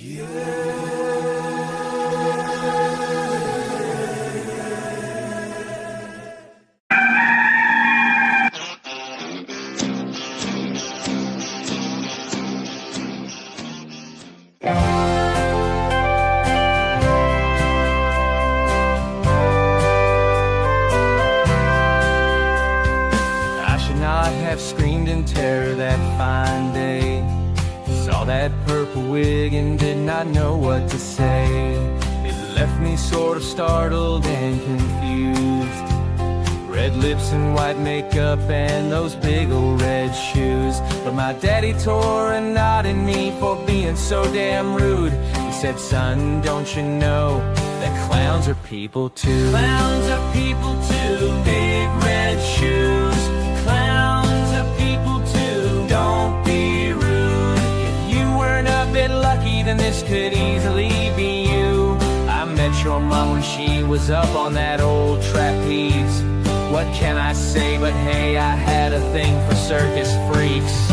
I should not have screamed in terror that fine day. Saw that purple wig and did not know what to say. It left me sort of startled and confused. Red lips and white makeup and those big old red shoes. But my daddy tore a knot in me for being so damn rude. He said, son, don't you know that clowns are people too? Clowns are people too. Big red shoes. Clowns are people too. Don't be rude. If you weren't a bit lucky, then this could easily be you. I met your mom when she was up on that old trapeze. What can I say but hey, I had a thing for circus freaks.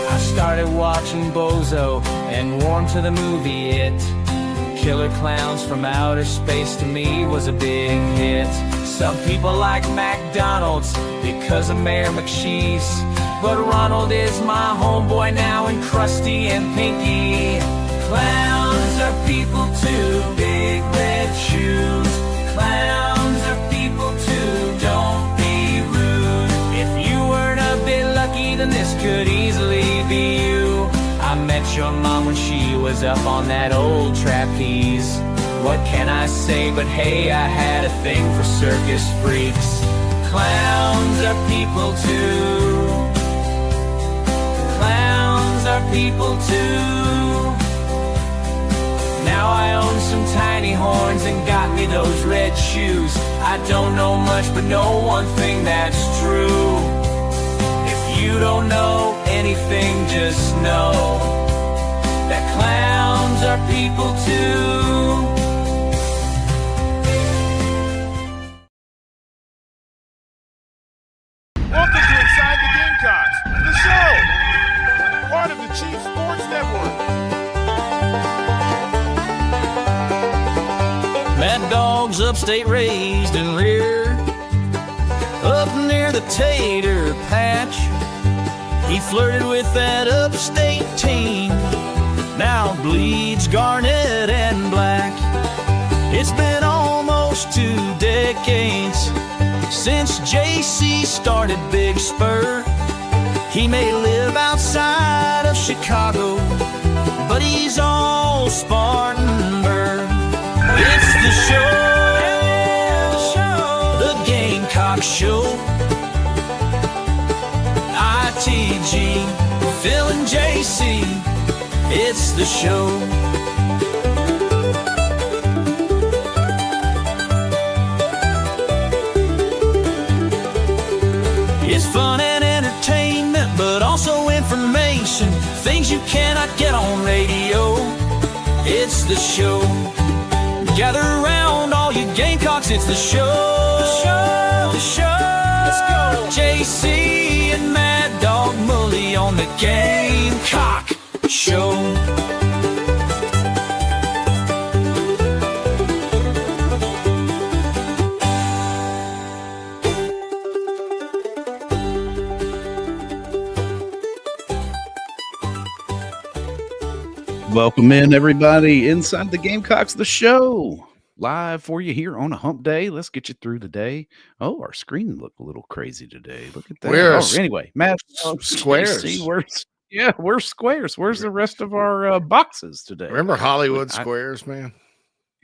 I started watching Bozo and warmed to the movie It. Killer Clowns from Outer Space to me was a big hit. Some people like McDonald's because of Mayor McCheese, but Ronald is my homeboy now, and Krusty and Pinky. Clowns are people too. Big red shoes. Clowns are people too. Don't be rude. If you weren't a bit lucky, then this could easily be you. I met your mom when she was up on that old trapeze. What can I say but hey, I had a thing for circus freaks. Clowns are people too. Clowns are people too. Now I own some tiny horns and got me those red shoes. I don't know much but know one thing that's true. If you don't know anything, just know that clowns are people too. Welcome to Inside the Gamecocks, the show, part of the Chief Sports Network. Mad Dog's upstate raised and reared up near the tater patch. He flirted with that upstate team, now bleeds garnet and black. It's been almost 2 decades since JC started Big Spur. He may live outside of Chicago, but he's all Spartanburg. It's the show, the Gamecocks Show. ITG, Phil and JC, it's the show. It's fun and entertainment, but also information, things you cannot get on radio. It's the show. Gather around all you Gamecocks, it's the show. The show, the show. Let's go. JC and Mad Dog Mully on the Gamecock Show. Welcome in, everybody, inside the Gamecocks The Show. Live for you here on a hump day. Let's get you through the day. Oh, our screen looked a little crazy today. Look at that. Anyway, Matt, squares. Where's squares? Where's the rest of our boxes today? Remember Hollywood Squares, man?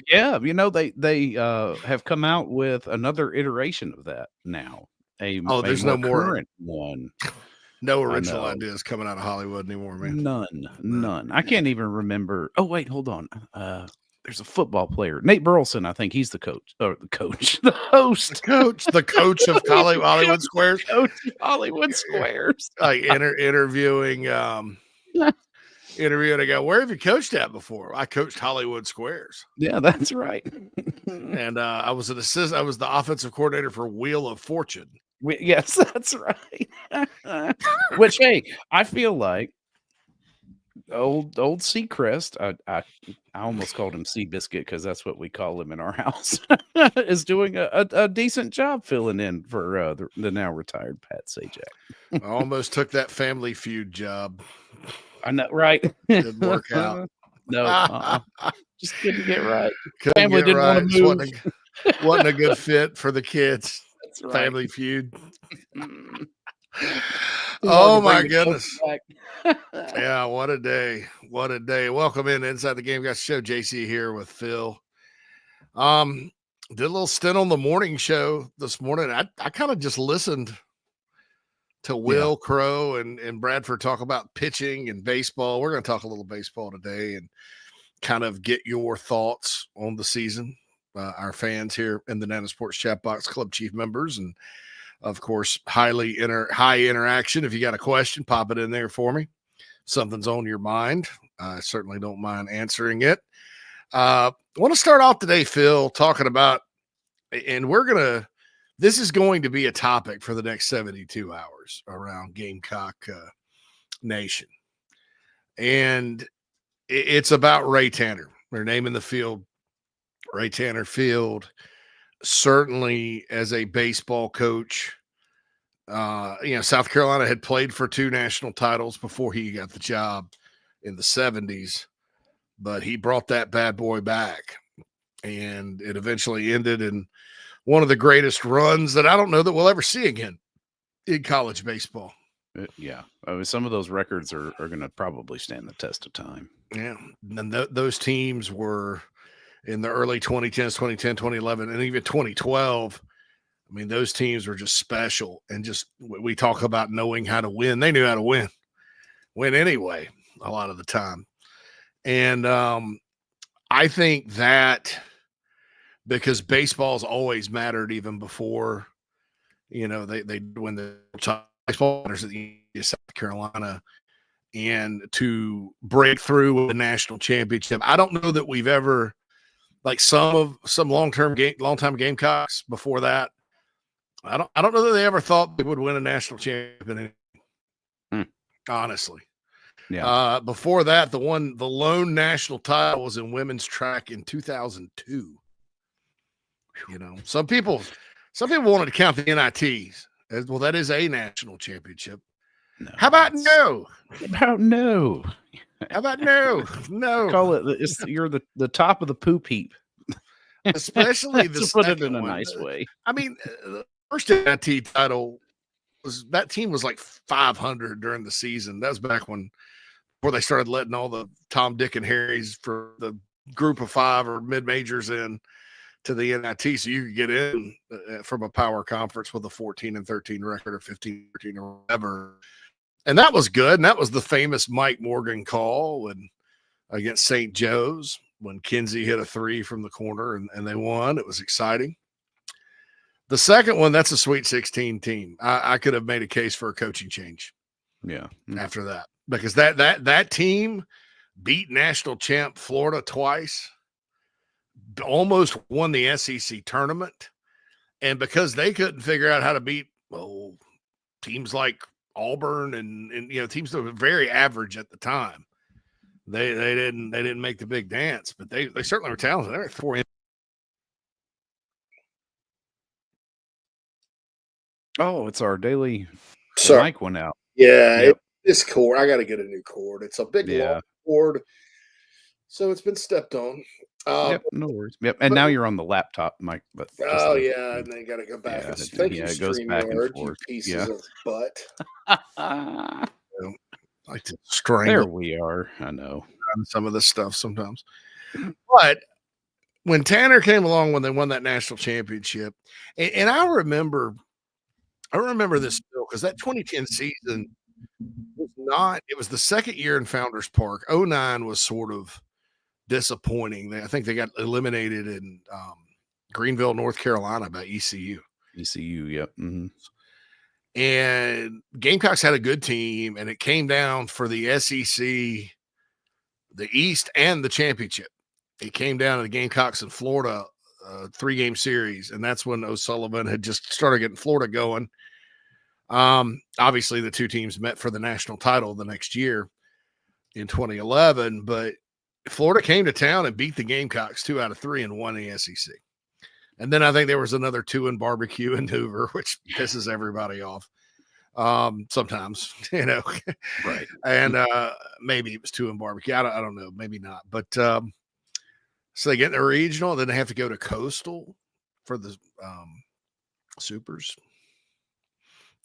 Yeah, you know, they have come out with another iteration of that now. There's no more current one. No original ideas coming out of Hollywood anymore, man. None. I can't even remember. Oh, wait, hold on. There's a football player, Nate Burleson. I think he's the coach, or the host. The coach of Hollywood Squares. Coach of Hollywood Squares. Like interviewing interview, and I go, "Where have you coached at before?" I coached Hollywood Squares. Yeah, that's right. And I was an assistant. I was the offensive coordinator for Wheel of Fortune. Yes, that's right. Which, hey, I feel like old Seacrest, I almost called him Seabiscuit because that's what we call him in our house, is doing a decent job filling in for the now retired Pat Sajak. I almost took that Family Feud job. I know, right? Didn't work out. No, just couldn't get right. Couldn't Family get didn't right. want to move. Wasn't a good fit for the kids. That's right. Family Feud. Too Oh hard to my bring the joke goodness. back. Yeah, what a day. What a day. Welcome in Inside the Gamecocks Show. JC here with Phil. Did a little stint on the morning show this morning. I kind of just listened to Will Crow and Bradford talk about pitching and baseball. We're going to talk a little baseball today and kind of get your thoughts on the season. Our fans here in the Nana Sports Chat Box Club Chief members, and of course, high interaction. If you got a question, pop it in there for me. Something's on your mind. I certainly don't mind answering it. I want to start off today, Phil, talking about, and this is going to be a topic for the next 72 hours around Gamecock Nation. And it's about Ray Tanner. Their name in the field, Ray Tanner Field. Certainly as a baseball coach, South Carolina had played for 2 national titles before he got the job in the 70s, but he brought that bad boy back, and it eventually ended in one of the greatest runs that I don't know that we'll ever see again in college baseball. Yeah. I mean, some of those records are going to probably stand the test of time. Yeah. And those teams were in the early 2010s, 2010, 2011, and even 2012. I mean, those teams were just special. And just, we talk about knowing how to win. They knew how to win anyway, a lot of the time. And I think that because baseball's always mattered even before, they win the baseball at the University of South Carolina, and to break through with the national championship. I don't know that we've ever, like some long-time Gamecocks before that, I don't know that they ever thought they would win a national championship. Honestly. Yeah. Before that, the lone national title was in women's track in 2002. Some people wanted to count the NITs as well. That is a national championship. No, How about no? No. How about no? No. Call it. You're the top of the poop heap. Especially the to put it in second a one. nice way. I mean, the first NIT title that team was like 500 during the season. That was back before they started letting all the Tom, Dick, and Harrys for the group of 5 or mid-majors in to the NIT, so you could get in from a power conference with a 14-13 record or 15-13 or whatever. And that was good. And that was the famous Mike Morgan call against St. Joe's when Kinsey hit a 3 from the corner and they won. It was exciting. The second one, that's a Sweet 16 team. I could have made a case for a coaching change. Yeah. After that, because that team beat national champ Florida twice, almost won the SEC tournament, and because they couldn't figure out how to beat teams like Auburn and teams that were very average at the time, they didn't make the big dance, but they certainly were talented. They were 4. Oh, it's our daily mic went out. Yeah, this cord. I got to get a new cord. It's a big long cord, so it's been stepped on. No worries. Yep, and now you're on the laptop mic. But and then you got to go back. Thank you, it goes back and forth. Pieces of butt. Like to strangle. There we are. I know some of this stuff sometimes, but when Tanner came along when they won that national championship, and I remember this because that 2010 season was not. It was the second year in Founders Park. 2009 was sort of disappointing. I think they got eliminated in Greenville, North Carolina by ECU. Yep. Mm-hmm. And Gamecocks had a good team, and it came down for the SEC the East and the championship. It came down to the Gamecocks in Florida, 3-game series, and that's when O'Sullivan had just started getting Florida going. Obviously, the two teams met for the national title the next year in 2011, but Florida came to town and beat the Gamecocks 2 out of 3 and won the SEC. And then I think there was another 2 in barbecue in Hoover, which pisses everybody off. Sometimes, Right. And maybe it was 2 in barbecue. I don't know, maybe not. But so they get the regional, then they have to go to Coastal for the Supers.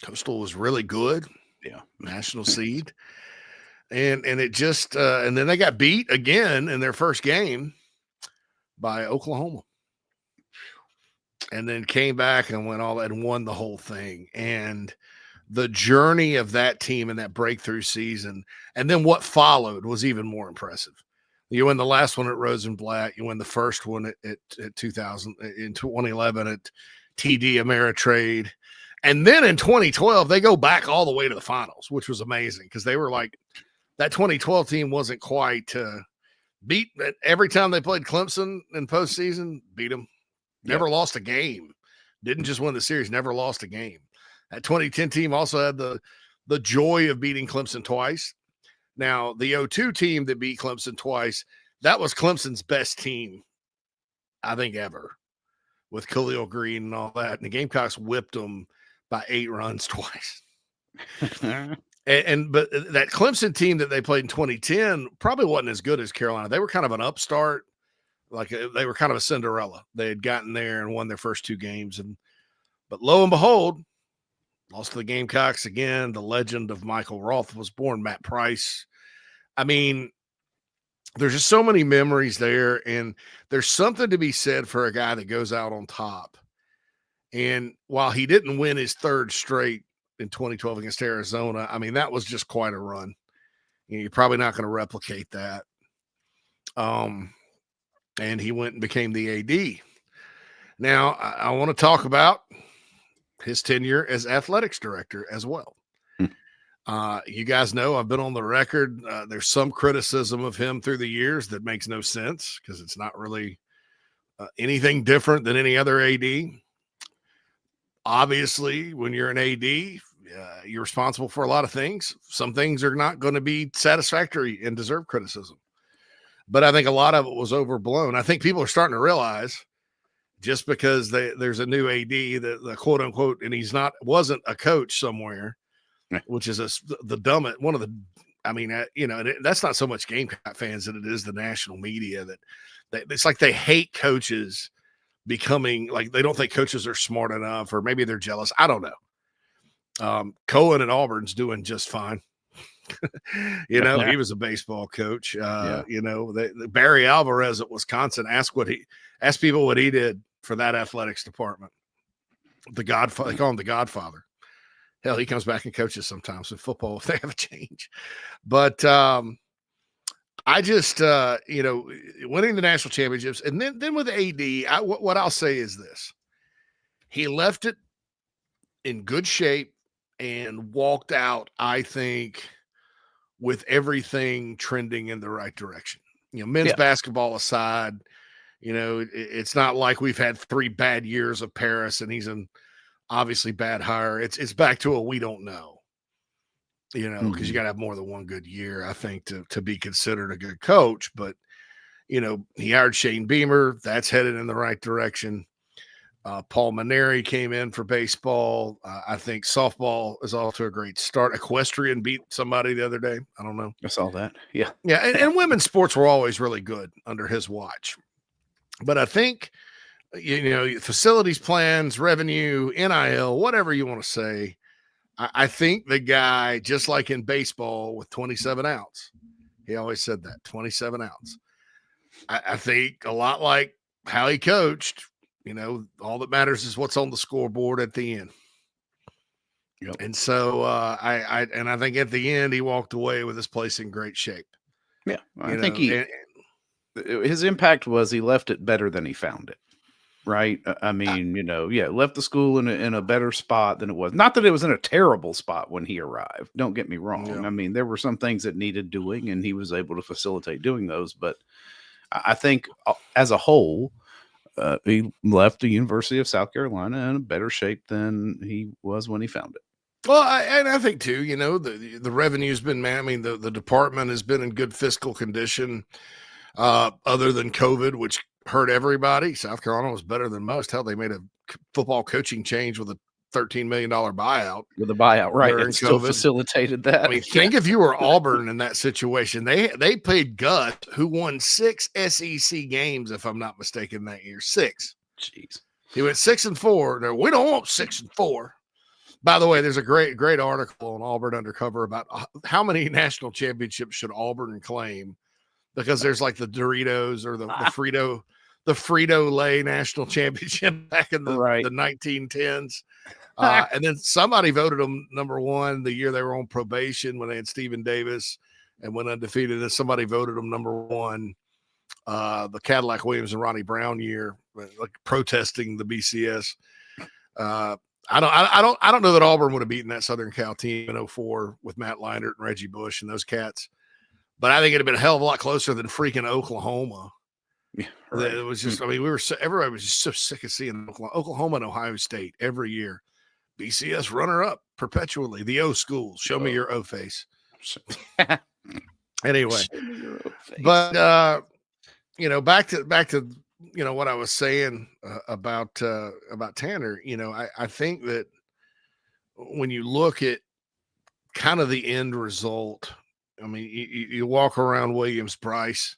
Coastal was really good. Yeah. National seed. And it just and then they got beat again in their first game by Oklahoma. And then came back and went all that and won the whole thing. And the journey of that team in that breakthrough season, and then what followed was even more impressive. You win the last one at Rosenblatt. You win the first one at 2000 in 2011 at TD Ameritrade. And then in 2012, they go back all the way to the finals, which was amazing because they were like, that 2012 team wasn't quite beat every time they played Clemson in postseason, beat them. Never lost a game. Didn't just win the series, never lost a game. That 2010 team also had the joy of beating Clemson twice. Now, the 2002 team that beat Clemson twice, that was Clemson's best team, I think, ever, with Khalil Green and all that. And the Gamecocks whipped them by 8 runs twice. But that Clemson team that they played in 2010 probably wasn't as good as Carolina. They were kind of an upstart. They were kind of a Cinderella. They had gotten there and won their first 2 games. But lo and behold, lost to the Gamecocks again. The legend of Michael Roth was born, Matt Price. I mean, there's just so many memories there. And there's something to be said for a guy that goes out on top. And while he didn't win his 3rd straight in 2012 against Arizona, I mean, that was just quite a run. You're probably not going to replicate that. And he went and became the AD. Now, I want to talk about his tenure as athletics director as well. You guys know I've been on the record. There's some criticism of him through the years that makes no sense because it's not really anything different than any other AD. Obviously, when you're an AD, you're responsible for a lot of things. Some things are not going to be satisfactory and deserve criticism. But I think a lot of it was overblown. I think people are starting to realize just because there's a new AD, the quote unquote, and wasn't a coach somewhere, which is the dumbest one of the. I mean, that's not so much Gamecock fans that it is the national media that it's like they hate coaches becoming like they don't think coaches are smart enough, or maybe they're jealous. I don't know. Cohen at Auburn's doing just fine. He was a baseball coach. Barry Alvarez at Wisconsin asked people what he did for that athletics department. The Godfather, they call him the Godfather. Hell, he comes back and coaches sometimes in football if they have a change. But I just, winning the national championships, and then with AD, what I'll say is this: he left it in good shape and walked out, I think, with everything trending in the right direction. Men's basketball aside, it's not like we've had 3 bad years of Paris and he's an obviously bad hire. It's back to we don't know, because you got to have more than one good year, I think, to be considered a good coach. But, he hired Shane Beamer. That's headed in the right direction. Paul Maneri came in for baseball. I think softball is off to a great start. Equestrian beat somebody the other day. I don't know. I saw that. Yeah. Yeah. And women's sports were always really good under his watch. But I think, facilities plans, revenue, NIL, whatever you want to say, I think the guy, just like in baseball with 27 outs, he always said that, 27 outs. I think a lot like how he coached. All that matters is what's on the scoreboard at the end. Yep. And so I think at the end he walked away with his place in great shape. Yeah, I think his impact was he left it better than he found it. right? I mean, left the school in a better spot than it was. Not that it was in a terrible spot when he arrived. Don't get me wrong. Yeah. I mean, there were some things that needed doing, and he was able to facilitate doing those. But I think as a whole, he left the University of South Carolina in a better shape than he was when he found it. Well, I think too, the revenue's been, man, I mean, the department has been in good fiscal condition, other than COVID, which hurt everybody. South Carolina was better than most. Hell, they made a football coaching change with a $13 million buyout. With a buyout, right? during And still COVID. facilitated that. I mean, think if you were Auburn in that situation, they played Gus, who won 6 SEC games, if I'm not mistaken, that year. 6. Jeez. He went 6-4. No, we don't want 6-4. By the way, there's a great article on Auburn Undercover about how many national championships should Auburn claim, because there's like the Doritos or the Frito-Lay national championship back in the 1910s. And then somebody voted them number 1 the year they were on probation when they had Stephen Davis and went undefeated. And somebody voted them number 1 the Cadillac Williams and Ronnie Brown year, like protesting the BCS. I don't know that Auburn would have beaten that Southern Cal team in 2004 with Matt Leinart and Reggie Bush and those cats. But I think it'd have been a hell of a lot closer than freaking Oklahoma. Yeah, right. It was just, I mean, everybody was just so sick of seeing Oklahoma and Ohio State every year. BCS runner up perpetually. The O schools. Show me your O face. Anyway, but back to what I was saying about Tanner. I think that when you look at kind of the end result, I mean, you walk around Williams-Brice,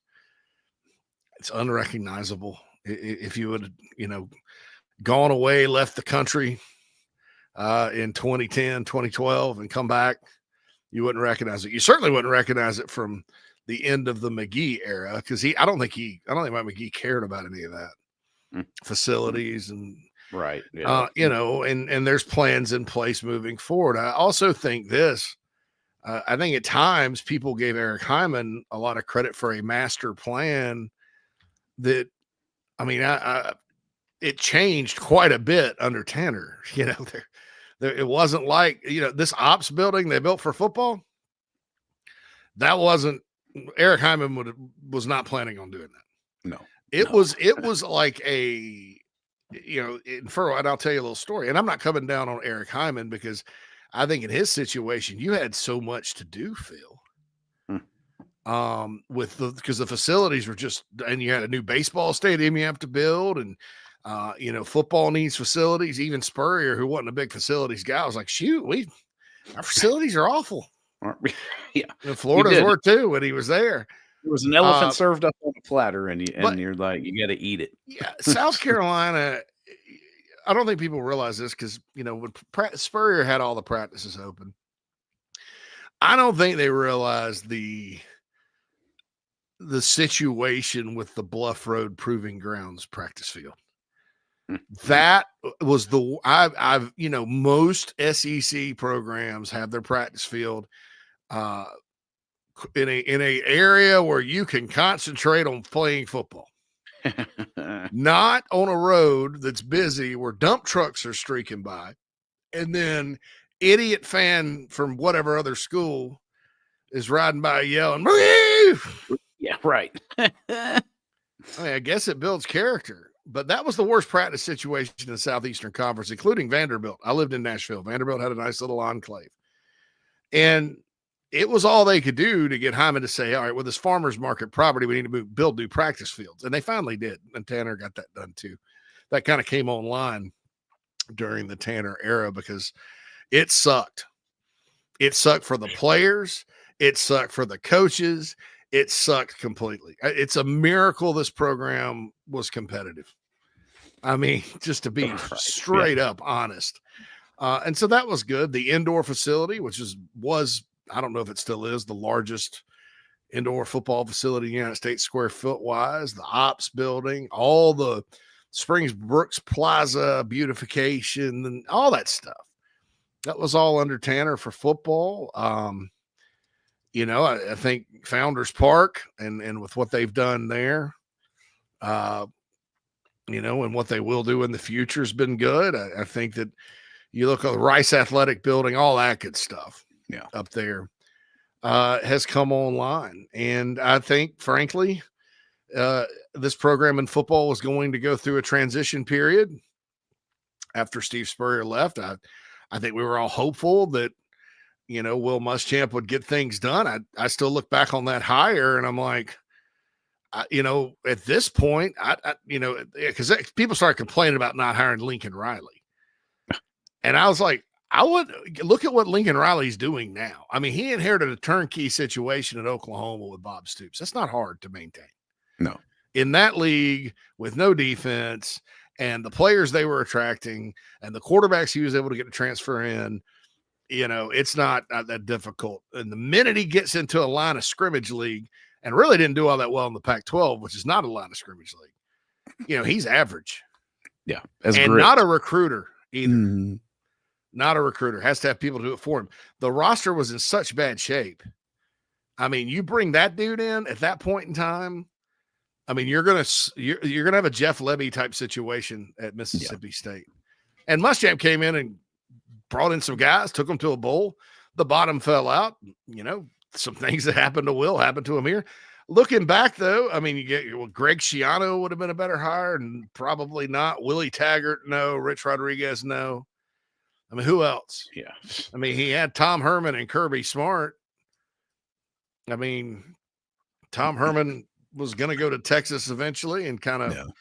it's unrecognizable. If you would, gone away, left the country in 2010, 2012, and come back, you wouldn't recognize it. You certainly wouldn't recognize it from the end of the McGee era, because I don't think Mike McGee cared about any of that facilities and right. Yeah. And there's plans in place moving forward. I also think this. I think at times people gave Eric Hyman a lot of credit for a master plan that, I mean, it changed quite a bit under Tanner. It wasn't like, this ops building they built for football. That wasn't, Eric Hyman was not planning on doing that. No, it was like and I'll tell you a little story, and I'm not coming down on Eric Hyman, because I think in his situation, you had so much to do, Phil. Because the facilities were just, and you had a new baseball stadium you have to build, and football needs facilities. Even Spurrier, who wasn't a big facilities guy, was like, shoot, our facilities are awful. Yeah, and Florida's were too when he was there. There was an elephant served up on a platter, and you're like, you got to eat it. Yeah, South Carolina. I don't think people realize this, because when Spurrier had all the practices open, I don't think they realized the situation with the Bluff Road Proving Grounds practice field. That was I've most SEC programs have their practice field in a area where you can concentrate on playing football. Not on a road that's busy where dump trucks are streaking by, and then idiot fan from whatever other school is riding by yelling, "Woo!" Yeah, right. I mean, I guess it builds character, but that was the worst practice situation in the Southeastern Conference, including Vanderbilt. I lived in Nashville. Vanderbilt had a nice little enclave, and it was all they could do to get Hyman to say, all right, with this farmer's market property, we need to build new practice fields. And they finally did. And Tanner got that done too. That kind of came online during the Tanner era, because it sucked. It sucked for the players. It sucked for the coaches. It sucked completely. It's a miracle this program was competitive. I mean, just to be straight up honest. And so that was good. The indoor facility, which was I don't know if it still is the largest indoor football facility in the United States square foot wise, the ops building, all the Springs Brooks Plaza beautification and all that stuff. That was all under Tanner for football. I think Founders Park and with what they've done there, and what they will do in the future has been good. I think that you look at the Rice Athletic Building, all that good stuff up there has come online. And I think, frankly, this program in football was going to go through a transition period after Steve Spurrier left. I think we were all hopeful that, Will Muschamp would get things done. I still look back on that hire and I'm like, at this point, because people started complaining about not hiring Lincoln Riley. And I was like, I would look at what Lincoln Riley's doing now. I mean, he inherited a turnkey situation at Oklahoma with Bob Stoops. That's not hard to maintain. No. In that league with no defense and the players they were attracting and the quarterbacks he was able to get to transfer in, it's not that difficult. And the minute he gets into a line of scrimmage league and really didn't do all that well in the Pac-12, which is not a line of scrimmage league, he's average. Yeah. And not a recruiter either. Mm-hmm. Not a recruiter. Has to have people do it for him. The roster was in such bad shape. I mean, you bring that dude in at that point in time, I mean, you're gonna have a Jeff Lebby type situation at Mississippi State. And Muschamp came in and brought in some guys, took them to a bowl. The bottom fell out. Some things that happened to Will happened to him here. Looking back, though, I mean, Greg Schiano would have been a better hire, and probably not. Willie Taggart, no. Rich Rodriguez, no. I mean, who else? Yeah. I mean, he had Tom Herman and Kirby Smart. I mean, Tom Herman was going to go to Texas eventually and kind of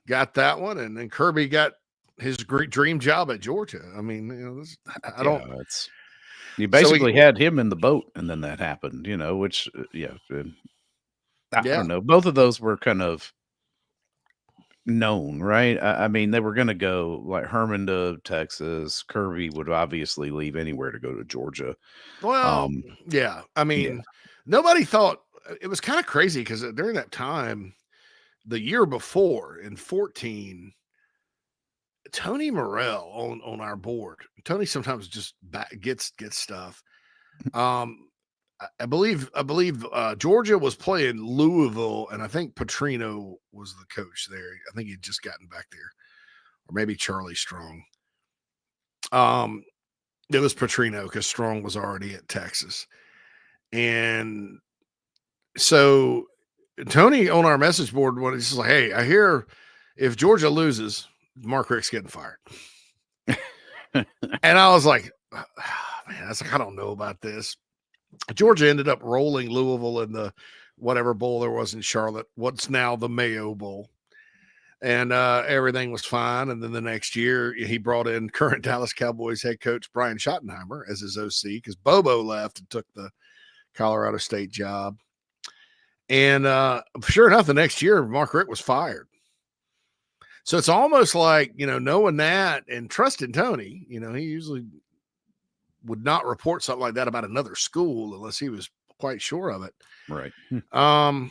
got that one. And then Kirby got his great dream job at Georgia. I mean, you basically had him in the boat and then that happened, which, I don't know. Both of those were kind of known, right? I mean, they were going to go like Herman to Texas. Kirby would obviously leave anywhere to go to Georgia. Well, I mean, nobody thought. It was kind of crazy because during that time, the year before in 2014, Tony Morrell on our board. Tony sometimes just gets stuff. I believe Georgia was playing Louisville, and I think Petrino was the coach there. I think he'd just gotten back there, or maybe Charlie Strong. It was Petrino because Strong was already at Texas, and so Tony on our message board, he's just like, "Hey, I hear if Georgia loses, Mark Richt's getting fired." And I was like, oh, man, I don't know about this. Georgia ended up rolling Louisville in the whatever bowl there was in Charlotte, what's now the Mayo Bowl. And everything was fine. And then the next year, he brought in current Dallas Cowboys head coach Brian Schottenheimer as his OC because Bobo left and took the Colorado State job. And sure enough, the next year, Mark Richt was fired. So it's almost like, knowing that and trusting Tony, he usually would not report something like that about another school unless he was quite sure of it. Right. That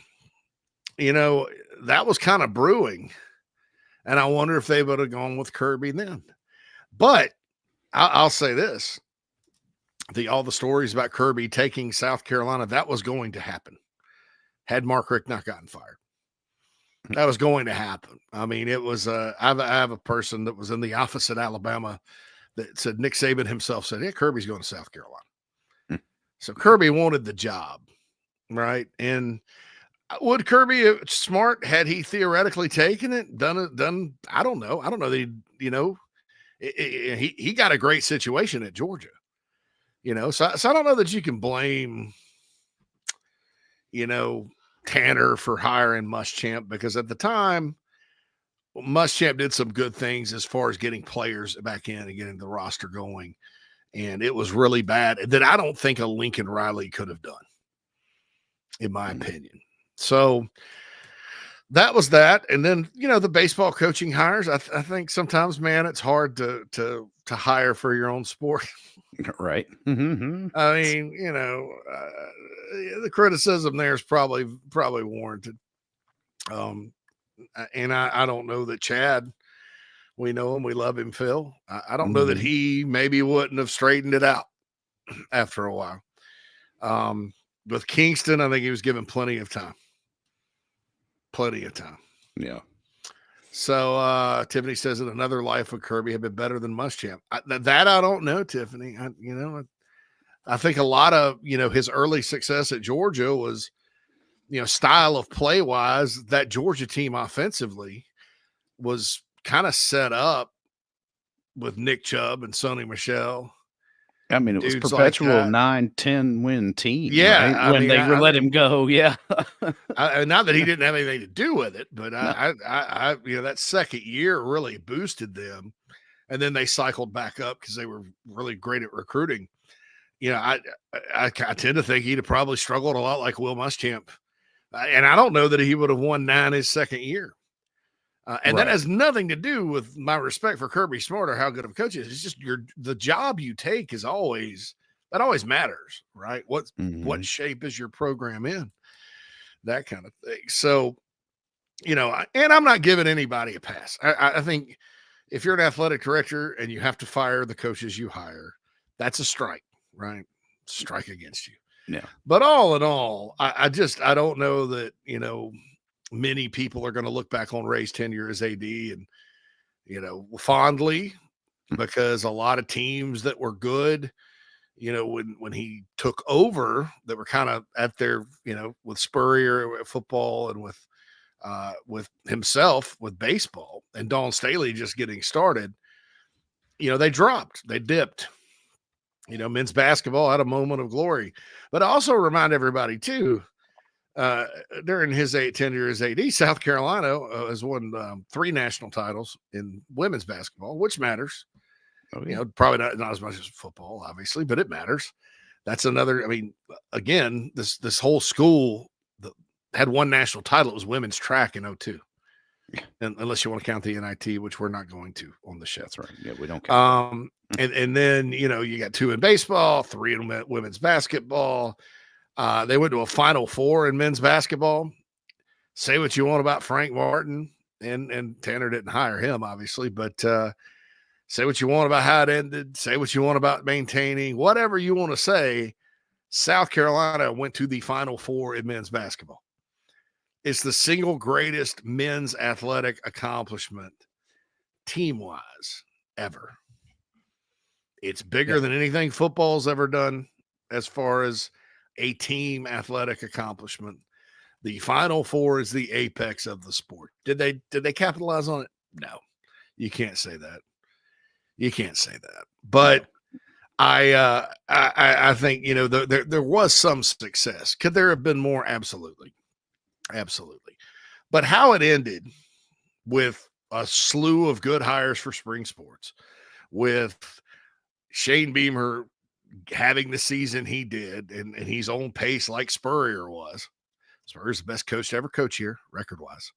was kind of brewing. And I wonder if they would have gone with Kirby then. But I'll say this. All the stories about Kirby taking South Carolina, that was going to happen. Had Mark Richt not gotten fired. That was going to happen. I mean, it was I have a person that was in the office at Alabama that said Nick Saban himself said, "Yeah, Kirby's going to South Carolina." So Kirby wanted the job, right? And would Kirby smart had he theoretically taken it, done? I don't know. I don't know that he got a great situation at Georgia, So I don't know that you can blame, Tanner for hiring Muschamp because at the time, Muschamp did some good things as far as getting players back in and getting the roster going. And it was really bad that I don't think a Lincoln Riley could have done, in my opinion. So that was that. And then, the baseball coaching hires, I think sometimes, man, it's hard to hire for your own sport. Right. Mm-hmm. I mean, the criticism there is probably warranted. And I don't know that Chad, we know him, we love him, Phil. I don't know that he maybe wouldn't have straightened it out after a while. With Kingston, I think he was given plenty of time. Yeah. So Tiffany says in another life would Kirby have been better than Muschamp. That I don't know, Tiffany. I think a lot of his early success at Georgia was style of play wise. That Georgia team offensively was kind of set up with Nick Chubb and Sonny Michel. I mean, it was Dudes like perpetual that. 9-10 win team. Yeah, right? I When mean, they let him go. Yeah. Not that he didn't have anything to do with it, but No. I that second year really boosted them, and then they cycled back up because they were really great at recruiting. I tend to think he'd have probably struggled a lot like Will Muschamp, and I don't know that he would have won 9 his second year. And that has nothing to do with my respect for Kirby Smart or how good of a coach he is. It's just the job you take is always matters, right? What shape is your program in? That kind of thing. So, and I'm not giving anybody a pass. I think if you're an athletic director and you have to fire the coaches you hire, that's a strike, right? Strike against you. Yeah. But all in all, I don't know that, many people are going to look back on Ray's tenure as AD and, fondly, because a lot of teams that were good, when he took over, that were kind of at their, with Spurrier football and with himself with baseball and Dawn Staley just getting started, they dipped. Men's basketball had a moment of glory, but I also remind everybody too, during his tenure as AD, South Carolina has won 3 national titles in women's basketball, which matters. Oh, yeah. Probably not as much as football, obviously, but it matters. That's another. I mean, again, this whole school had 1 national title. It was women's track in 2002. And unless you want to count the NIT, which we're not going to on the show. That's right. Yeah, we don't count. And then you got 2 in baseball, 3 in women's basketball. They went to a Final Four in men's basketball. Say what you want about Frank Martin, and Tanner didn't hire him, obviously, but say what you want about how it ended. Say what you want about maintaining. Whatever you want to say, South Carolina went to the Final Four in men's basketball. It's the single greatest men's athletic accomplishment team-wise ever. It's bigger than anything football's ever done as far as a team athletic accomplishment. The Final Four is the apex of the sport. Did they capitalize on it? No. You can't say that. You can't say that. But I think there was some success. Could there have been more? Absolutely. Absolutely. But how it ended with a slew of good hires for spring sports, with Shane Beamer having the season he did, and he's on pace like Spurrier was. Spurrier's the best coach to ever coach here, record-wise.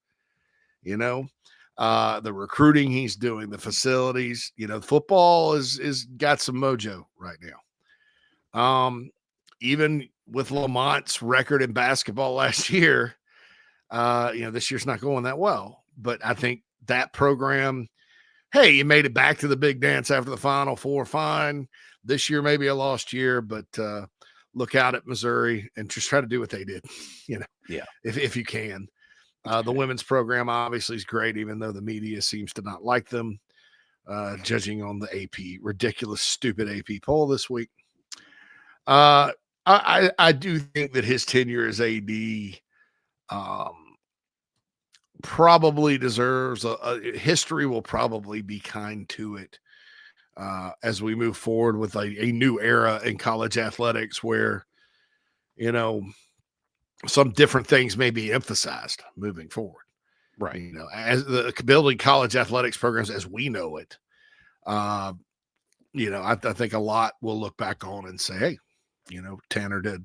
The recruiting he's doing, the facilities, football is got some mojo right now. Even with Lamont's record in basketball last year, this year's not going that well. But I think that program, hey, you made it back to the big dance after the Final Four, fine. This year may be a lost year, but look out at Missouri and just try to do what they did, if you can. The women's program obviously is great, even though the media seems to not like them, judging on the AP, ridiculous, stupid AP poll this week. I do think that his tenure as AD probably deserves history will probably be kind to it as we move forward with a new era in college athletics where, some different things may be emphasized moving forward. Right. As the building college athletics programs as we know it, I think a lot will look back on and say, hey, Tanner did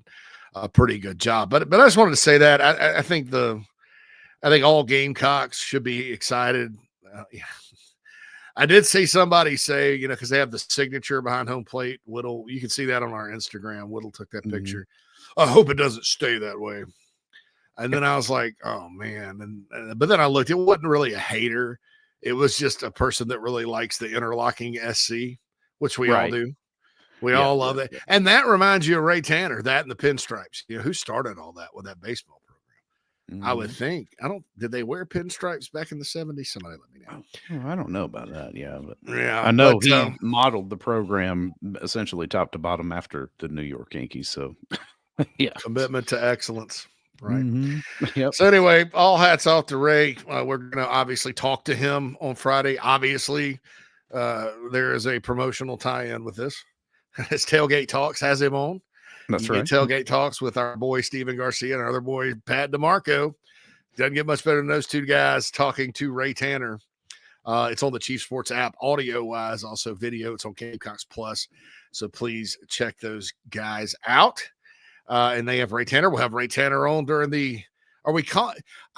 a pretty good job. But I just wanted to say that I think all Gamecocks should be excited. I did see somebody say, because they have the signature behind home plate. Whittle, you can see that on our Instagram. Whittle took that picture. I hope it doesn't stay that way. And then I was like, oh man. But then I looked, it wasn't really a hater. It was just a person that really likes the interlocking SC, which we all do. We all love that. And that reminds you of Ray Tanner, that and the pinstripes. Who started all that with that baseball program? I would think. Did they wear pinstripes back in the 70s? Somebody let me know. Oh, I don't know about that. Yeah, but Yeah, I know but, he modeled the program essentially top to bottom after the New York Yankees. So, yeah, commitment to excellence, right? Yep. So anyway, all hats off to Ray. We're going to obviously talk to him on Friday. Obviously, there is a promotional tie-in with this. His Tailgate Talks has him on. That's right. Tailgate Talks with our boy Steven Garcia and our other boy Pat DeMarco. Doesn't get much better than those two guys talking to Ray Tanner. It's on the Chief Sports app, audio-wise, also video. It's on Gamecocks Plus. So please check those guys out. And they have Ray Tanner. We'll have Ray Tanner on during the – I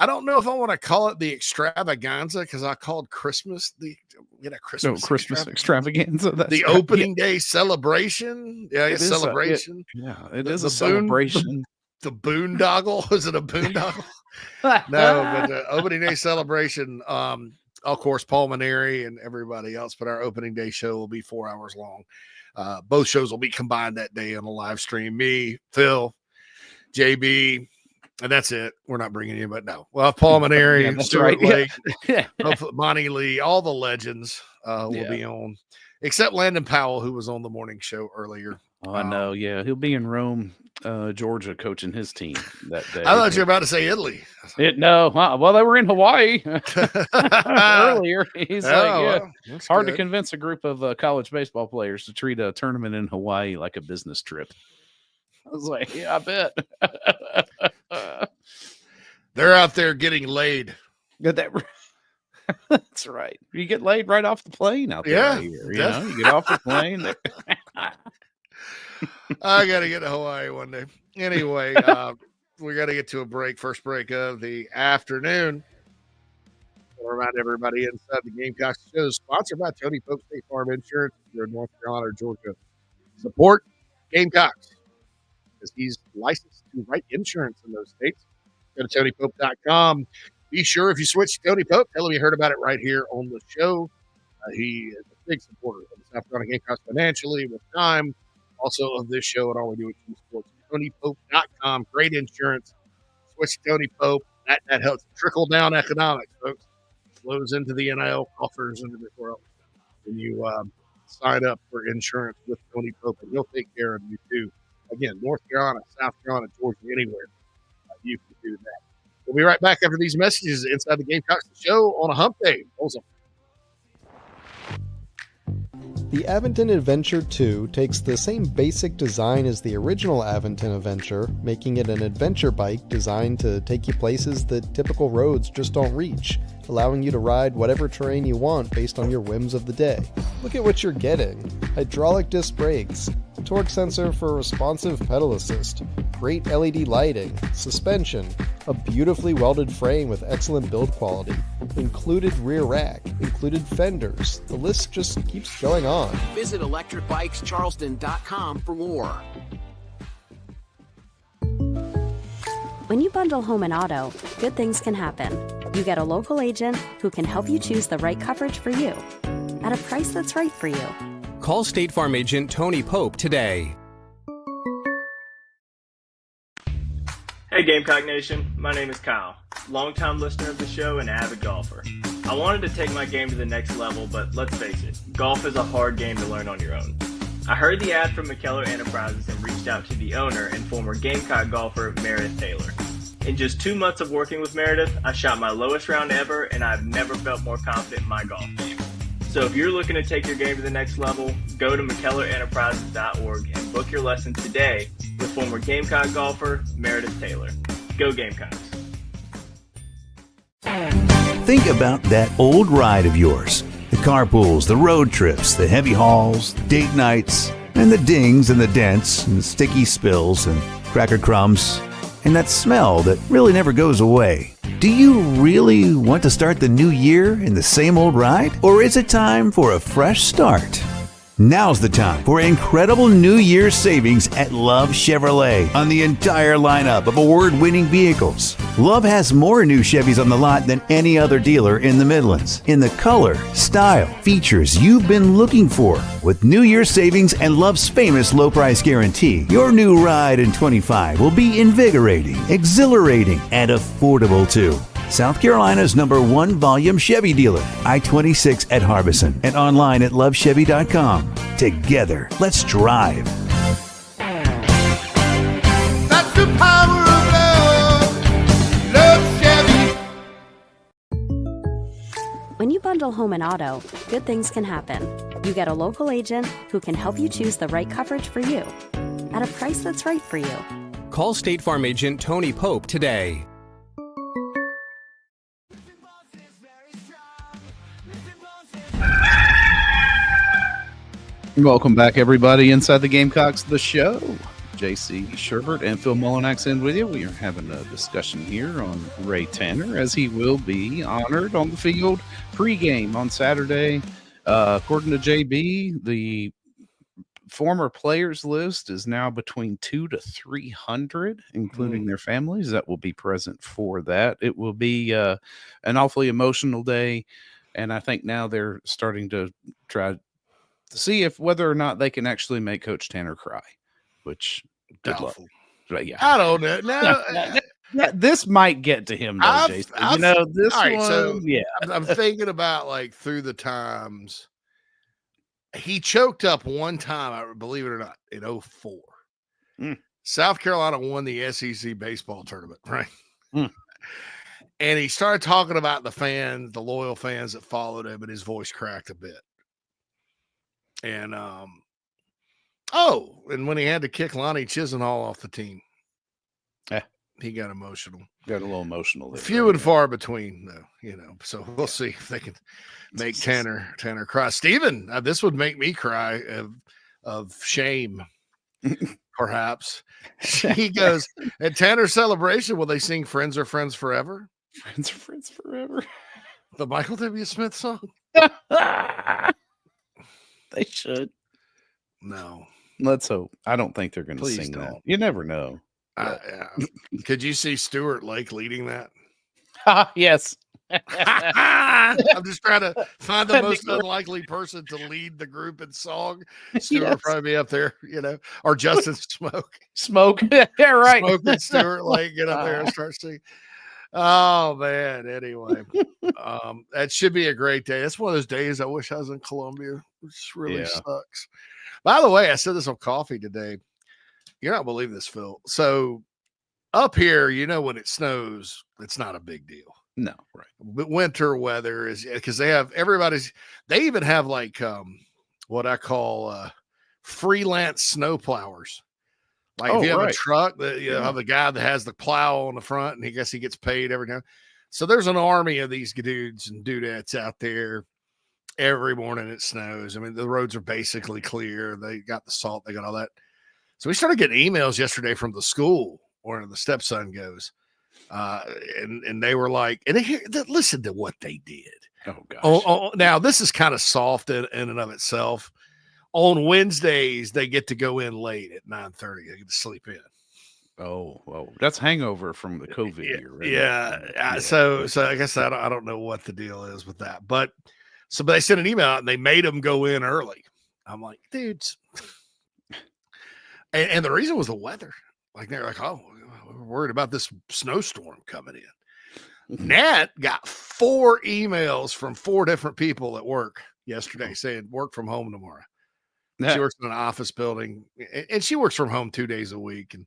don't know if I want to call it the extravaganza because I called Christmas Christmas extravaganza. The opening day celebration. Yeah, it's celebration. It is a celebration. The boondoggle. Is it a boondoggle? No, but the opening day celebration. Of course, Paul Maneri and everybody else, but our opening day show will be 4 hours long. Both shows will be combined that day on a live stream. Me, Phil, JB, and that's it. We're not bringing you, but no. Well, Paul Maneri, Stuart Lake, Monty Lee, all the legends will be on, except Landon Powell, who was on the morning show earlier. Oh, I know. Yeah, he'll be in Rome, Georgia, coaching his team that day. I thought you were about to say Italy. Well, they were in Hawaii earlier. He's hard to convince a group of college baseball players to treat a tournament in Hawaii like a business trip. I was like, yeah, I bet. They're out there getting laid. That's right. You get laid right off the plane out there. You get off the plane. I got to get to Hawaii one day. Anyway, we got to get to a break. First break of the afternoon. I'll remind everybody inside the Gamecocks show is sponsored by Tony Pope State Farm Insurance. If you're in North Carolina or Georgia, support Gamecocks because he's licensed to write insurance in those states. Go to TonyPope.com. Be sure if you switch to Tony Pope, tell him you heard about it right here on the show. He is a big supporter of the South Carolina Gamecocks financially, with time, also of this show and all we do at Team Sports. TonyPope.com. Great insurance. Switch to Tony Pope. That helps trickle down economics, folks. Flows into the NIL coffers and everywhere else. When you sign up for insurance with Tony Pope, and he'll take care of you too. Again, North Carolina, South Carolina, Georgia, anywhere you can do that. We'll be right back after these messages inside the Gamecocks The Show on a hump day. Awesome. The Aventon Adventure 2 takes the same basic design as the original Aventon Adventure, making it an adventure bike designed to take you places that typical roads just don't reach, allowing you to ride whatever terrain you want based on your whims of the day. Look at what you're getting. Hydraulic disc brakes, torque sensor for responsive pedal assist, great LED lighting, suspension, a beautifully welded frame with excellent build quality, included rear rack, included fenders. The list just keeps going on. Visit electricbikescharleston.com for more. When you bundle home and auto, good things can happen. You get a local agent who can help you choose the right coverage for you at a price that's right for you. Call State Farm agent Tony Pope today. Hey Gamecock Nation, my name is Kyle, longtime listener of the show and avid golfer. I wanted to take my game to the next level, but let's face it, golf is a hard game to learn on your own. I heard the ad from McKellar Enterprises and reached out to the owner and former Gamecock golfer Meredith Taylor. In just 2 months of working with Meredith, I shot my lowest round ever, and I've never felt more confident in my golf game. So if you're looking to take your game to the next level, go to McKellarEnterprises.org and book your lesson today with former Gamecock golfer Meredith Taylor. Go Gamecocks. Think about that old ride of yours. The carpools, the road trips, the heavy hauls, date nights, and the dings and the dents and the sticky spills and cracker crumbs, and that smell that really never goes away. Do you really want to start the new year in the same old ride? Or is it time for a fresh start? Now's the time for incredible New Year's savings at Love Chevrolet on the entire lineup of award-winning vehicles. Love has more new Chevys on the lot than any other dealer in the Midlands in the color, style, features you've been looking for. With New Year's savings and Love's famous low price guarantee, your new ride in 25 will be invigorating, exhilarating, and affordable too. South Carolina's #1 volume Chevy dealer, I-26 at Harbison, and online at lovechevy.com. Together, let's drive. That's the power of love. Love Chevy. When you bundle home and auto, good things can happen. You get a local agent who can help you choose the right coverage for you at a price that's right for you. Call State Farm agent Tony Pope today. Welcome back, everybody, inside the Gamecocks The Show. JC Shurburtt and Phil Mullinax in with you. We are having a discussion here on Ray Tanner, as he will be honored on the field pregame on Saturday. According to JB, the former players list is now between 200 to 300, including their families that will be present for that. It will be an awfully emotional day, and I think now they're starting to try to see if whether or not they can actually make Coach Tanner cry, which Doubtful. But yeah, I don't know. No, this might get to him though, Jason. This all right, one, so yeah. I'm thinking about like through the times. He choked up one time, I believe it or not, in 04. South Carolina won the SEC baseball tournament, right? And he started talking about the fans, the loyal fans that followed him, and his voice cracked a bit. And and when he had to kick Lonnie Chisenhall off the team, he got emotional. Got a little emotional. Few and far between, though, So we'll see if they can make Tanner cry. Steven, this would make me cry of shame, perhaps. He goes, at Tanner's celebration, will they sing "Friends Are Friends Forever"? Friends Are Friends Forever. The Michael W. Smith song. They should. No. Let's hope. I don't think they're going to Please sing don't. that. You never know. Could you see Stuart Lake leading that? Yes. I'm just trying to find the most unlikely person to lead the group in song. Stuart will probably be up there, or Justin Smoke. Yeah, right. Smoke and Stuart Lake get up there and start singing. Oh man. Anyway, that should be a great day. It's one of those days I wish I was in Columbia. It really sucks. By the way, I said this on coffee today. You're not believe this, Phil. So up here, when it snows, it's not a big deal. No, right. But winter weather is because they even have like what I call freelance snowplowers. Like if you have a truck, you have a guy that has the plow on the front, and he gets paid every time. So there's an army of these dudes and dudettes out there. Every morning it snows. I mean, the roads are basically clear. They got the salt. They got all that. So we started getting emails yesterday from the school where the stepson goes. And they were like, listen to what they did. Oh, gosh. Now, this is kind of soft in and of itself. On Wednesdays, they get to go in late at 9:30. They get to sleep in. Oh, that's hangover from the COVID year, right? Yeah. So I guess I don't know what the deal is with that. But they sent an email out and they made them go in early. I'm like, dudes. And the reason was the weather. Like, they're like, oh, we're worried about this snowstorm coming in. Nat got 4 emails from 4 different people at work yesterday saying work from home tomorrow. She works in an office building, and she works from home 2 days a week. And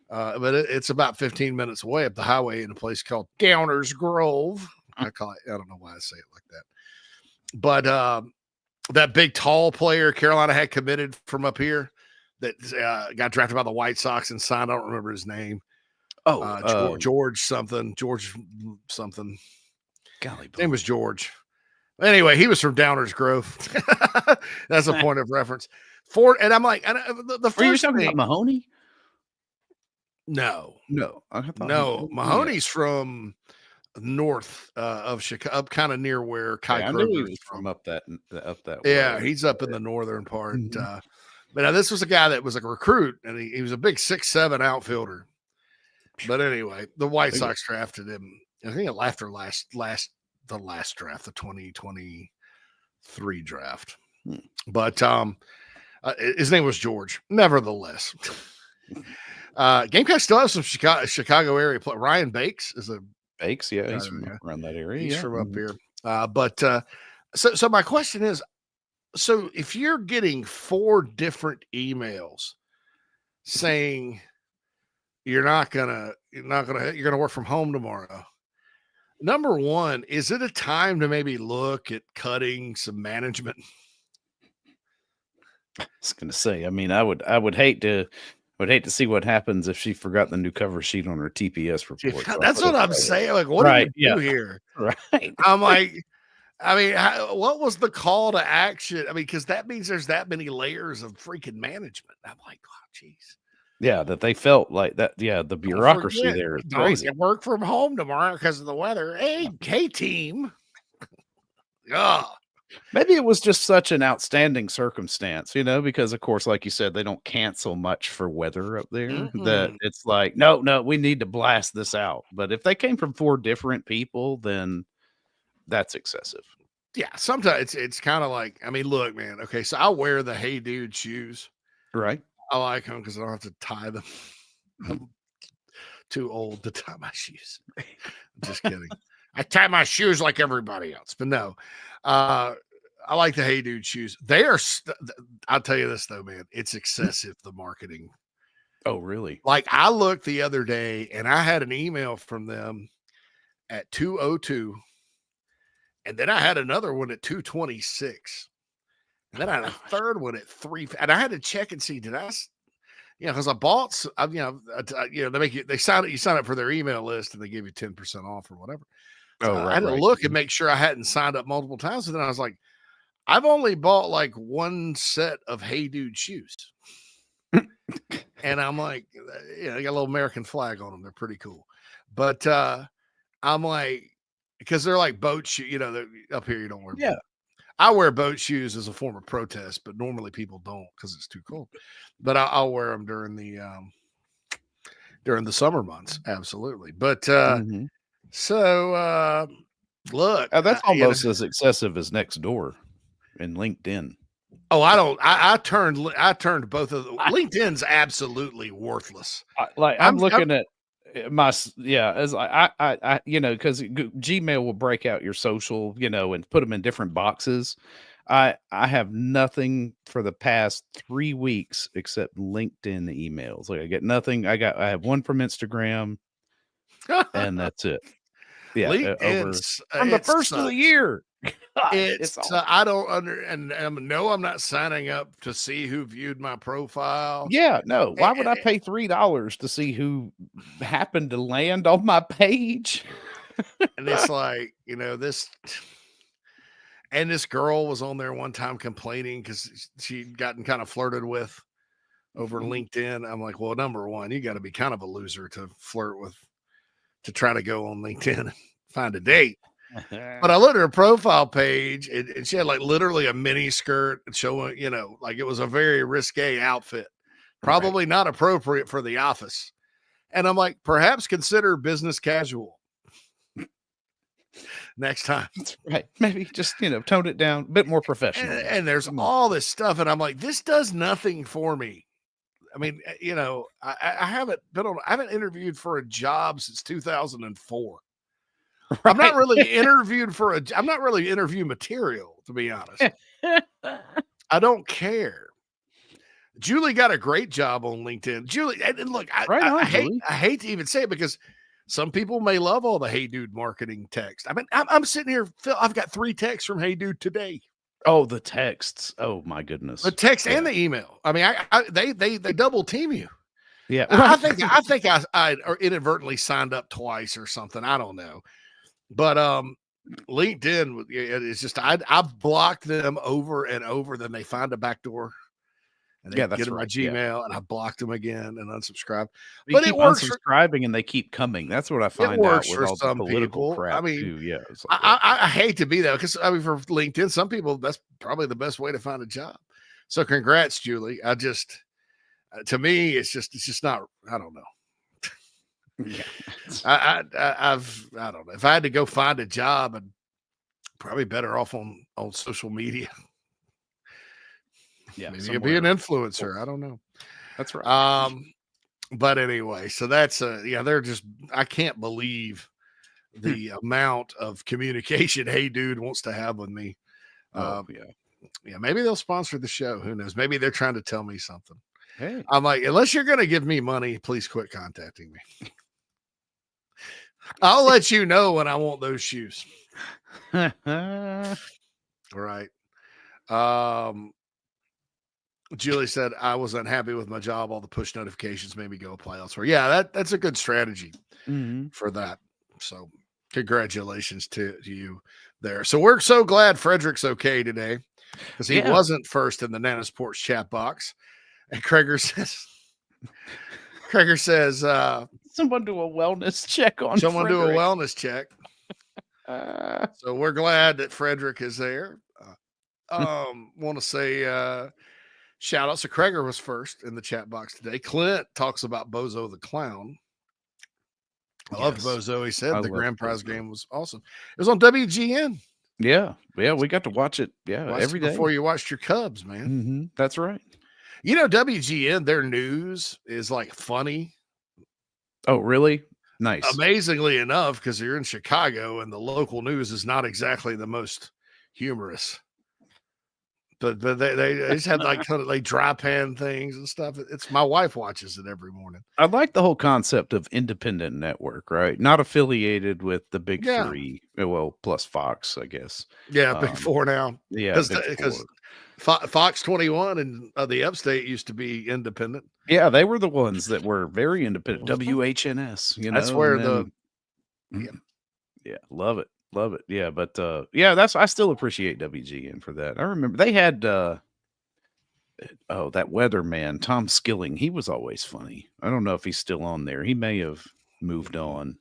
but it's about 15 minutes away up the highway in a place called Downers Grove. I call it. I don't know why I say it like that. But that big tall player Carolina had committed from up here that got drafted by the White Sox and signed. I don't remember his name. George something. Golly, his name was George. Anyway, he was from Downers Grove. That's a point of reference. And I'm like, the first Are you talking about Mahoney? No. No. Mahoney's from north of Chicago, up kind of near where Kai I knew he Kroger's was from. from up that Yeah, way. he's up in the northern part. Mhm. But now this was a guy that was like a recruit, and he was a big 6'7" outfielder. But anyway, the White Sox drafted him. I think after the last draft, the 2023 draft. But his name was George. Nevertheless, Gamecocks still have some Chicago area play. Ryan Bakes is a Bakes, yeah, he's from around that area. He's yeah. from up here. So my question is, so if you're getting 4 different emails saying you're gonna work from home tomorrow, number one, is it a time to maybe look at cutting some management? I was gonna say, I mean, I would hate to see what happens if she forgot the new cover sheet on her TPS report. So That's what I'm saying. Like, what do you do here? Right. I'm like, I mean, what was the call to action? I mean, because that means there's that many layers of freaking management. I'm like, oh, geez. Yeah, that they felt like that. Yeah, the bureaucracy there is crazy. Don't work from home tomorrow because of the weather. Hey, team. Maybe it was just such an outstanding circumstance, because of course, like you said, they don't cancel much for weather up there. That it's like, no, we need to blast this out. But if they came from 4 different people, then that's excessive. Yeah, sometimes it's kind of like, I mean, look, man. Okay, so I wear the Hey Dude shoes. Right. I like them because I don't have to tie them. I'm too old to tie my shoes. I'm just kidding. I tie my shoes like everybody else, but no. I like the Hey Dude shoes. They are. I'll tell you this though, man. It's excessive, the marketing. Oh, really? Like I looked the other day, and I had an email from them at 2:02, and then I had another one at 2:26. And then I had a third one at 3, and I had to check and see, did I, because I bought, they sign up for their email list and they give you 10% off or whatever. So I had to look and make sure I hadn't signed up multiple times. And then I was like, I've only bought like 1 set of Hey Dude shoes. And I'm like, they got a little American flag on them. They're pretty cool. But I'm like, because they're like boat shoes, up here you don't wear. Yeah. I wear boat shoes as a form of protest, but normally people don't because it's too cold. But I'll wear them during the summer months, absolutely. But look, that's almost as excessive as next door in LinkedIn. Oh, I don't. I turned both of them. LinkedIn's absolutely worthless. I'm looking at my as I because Gmail will break out your social, and put them in different boxes. I have nothing for the past 3 weeks except LinkedIn emails. Like I get nothing. I have one from Instagram, and that's it. Yeah, I'm the first of the year. I don't I'm not signing up to see who viewed my profile. Yeah, no. Why would I pay $3 to see who happened to land on my page? And it's like, this girl was on there one time complaining because she'd gotten kind of flirted with over LinkedIn. I'm like, well, number one, you got to be kind of a loser to flirt with, to try to go on LinkedIn and find a date. But I looked at her profile page and she had like literally a mini skirt showing, like it was a very risque outfit, probably not appropriate for the office. And I'm like, perhaps consider business casual next time. That's right. Maybe just, tone it down a bit more professional. And there's all this stuff. And I'm like, this does nothing for me. I mean, I haven't interviewed for a job since 2004. Right. I'm not really I'm not really interview material, to be honest. I don't care. Julie got a great job on LinkedIn. Julie, and look, I hate to even say it because some people may love all the Hey Dude marketing text. I mean, I'm sitting here, Phil, I've got 3 texts from Hey Dude today. Oh, the texts. Oh my goodness. The text and the email. I mean, they double team you. Yeah. I think I inadvertently signed up twice or something. I don't know. But LinkedIn is just I blocked them over and over. Then they find a back door, and they Yeah, get that's in my right. Yeah. Gmail, and I blocked them again and unsubscribe. You But keep it works for unsubscribing and they keep coming. That's what I it find works out with for all the some political people. I crap mean, too. Yeah. It's like, yeah. I hate to be that because I mean, for LinkedIn, some people that's probably the best way to find a job. So congrats, Julie. I just to me, it's just not. I don't know. Yeah. I don't know. If I had to go find a job, I'd probably better off on social media. Yeah. Maybe you'll be an influencer. I don't know. That's right. But anyway, so that's they're just I can't believe the amount of communication Hey Dude wants to have with me. Yeah, maybe they'll sponsor the show. Who knows? Maybe they're trying to tell me something. Hey. I'm like, unless you're gonna give me money, please quit contacting me. I'll let you know when I want those shoes. Right. Julie said, I was unhappy with my job. All the push notifications made me go apply elsewhere. Yeah, that's a good strategy for that. So congratulations to you there. So we're so glad Frederick's okay today because he wasn't first in the Nana Sports chat box. And Kreger says, someone do a wellness check on someone Frederick. do a wellness check. So we're glad that Frederick is there. Want to say shout outs to Kreger was first in the chat box today. Clint talks about Bozo the Clown. I loved Bozo. He said the grand prize game was awesome. It was on WGN. Yeah, we got to watch it. Yeah, every day before you watched your Cubs, man. That's right. You know, WGN, their news is like funny. Oh, really? Nice. Amazingly enough, because you're in Chicago and the local news is not exactly the most humorous. But they just had like kind of like dry pan things and stuff. It's my wife watches it every morning. I like the whole concept of independent network, right? Not affiliated with the big three. Well, plus Fox, I guess. Yeah, big four now. Yeah, because Fox 21 and the Upstate used to be independent. Yeah, they were the ones that were very independent. WHNS, you know. That's where love it. Love it. Yeah, but I still appreciate WGN for that. I remember they had that weatherman, Tom Skilling. He was always funny. I don't know if he's still on there. He may have moved on.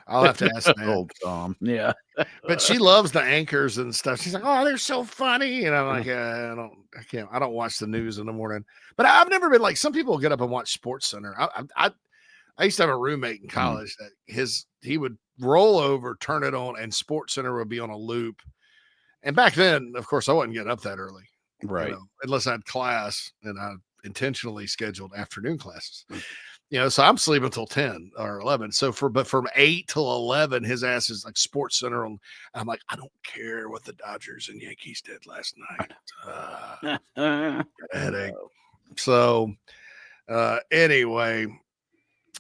I'll have to ask that. Old Tom. Yeah. But she loves the anchors and stuff. She's like, oh, they're so funny. And I'm like, I don't watch the news in the morning. But I've never been like, some people get up and watch Sports Center. I used to have a roommate in college that he would roll over, turn it on, and Sports Center would be on a loop. And back then, of course, I wasn't getting up that early. Right. You know, unless I had class and I intentionally scheduled afternoon classes. You know, so I'm sleeping until 10 or 11. So from 8 till 11, his ass is like Sports Center. And I'm like, I don't care what the Dodgers and Yankees did last night. Headache. So anyway,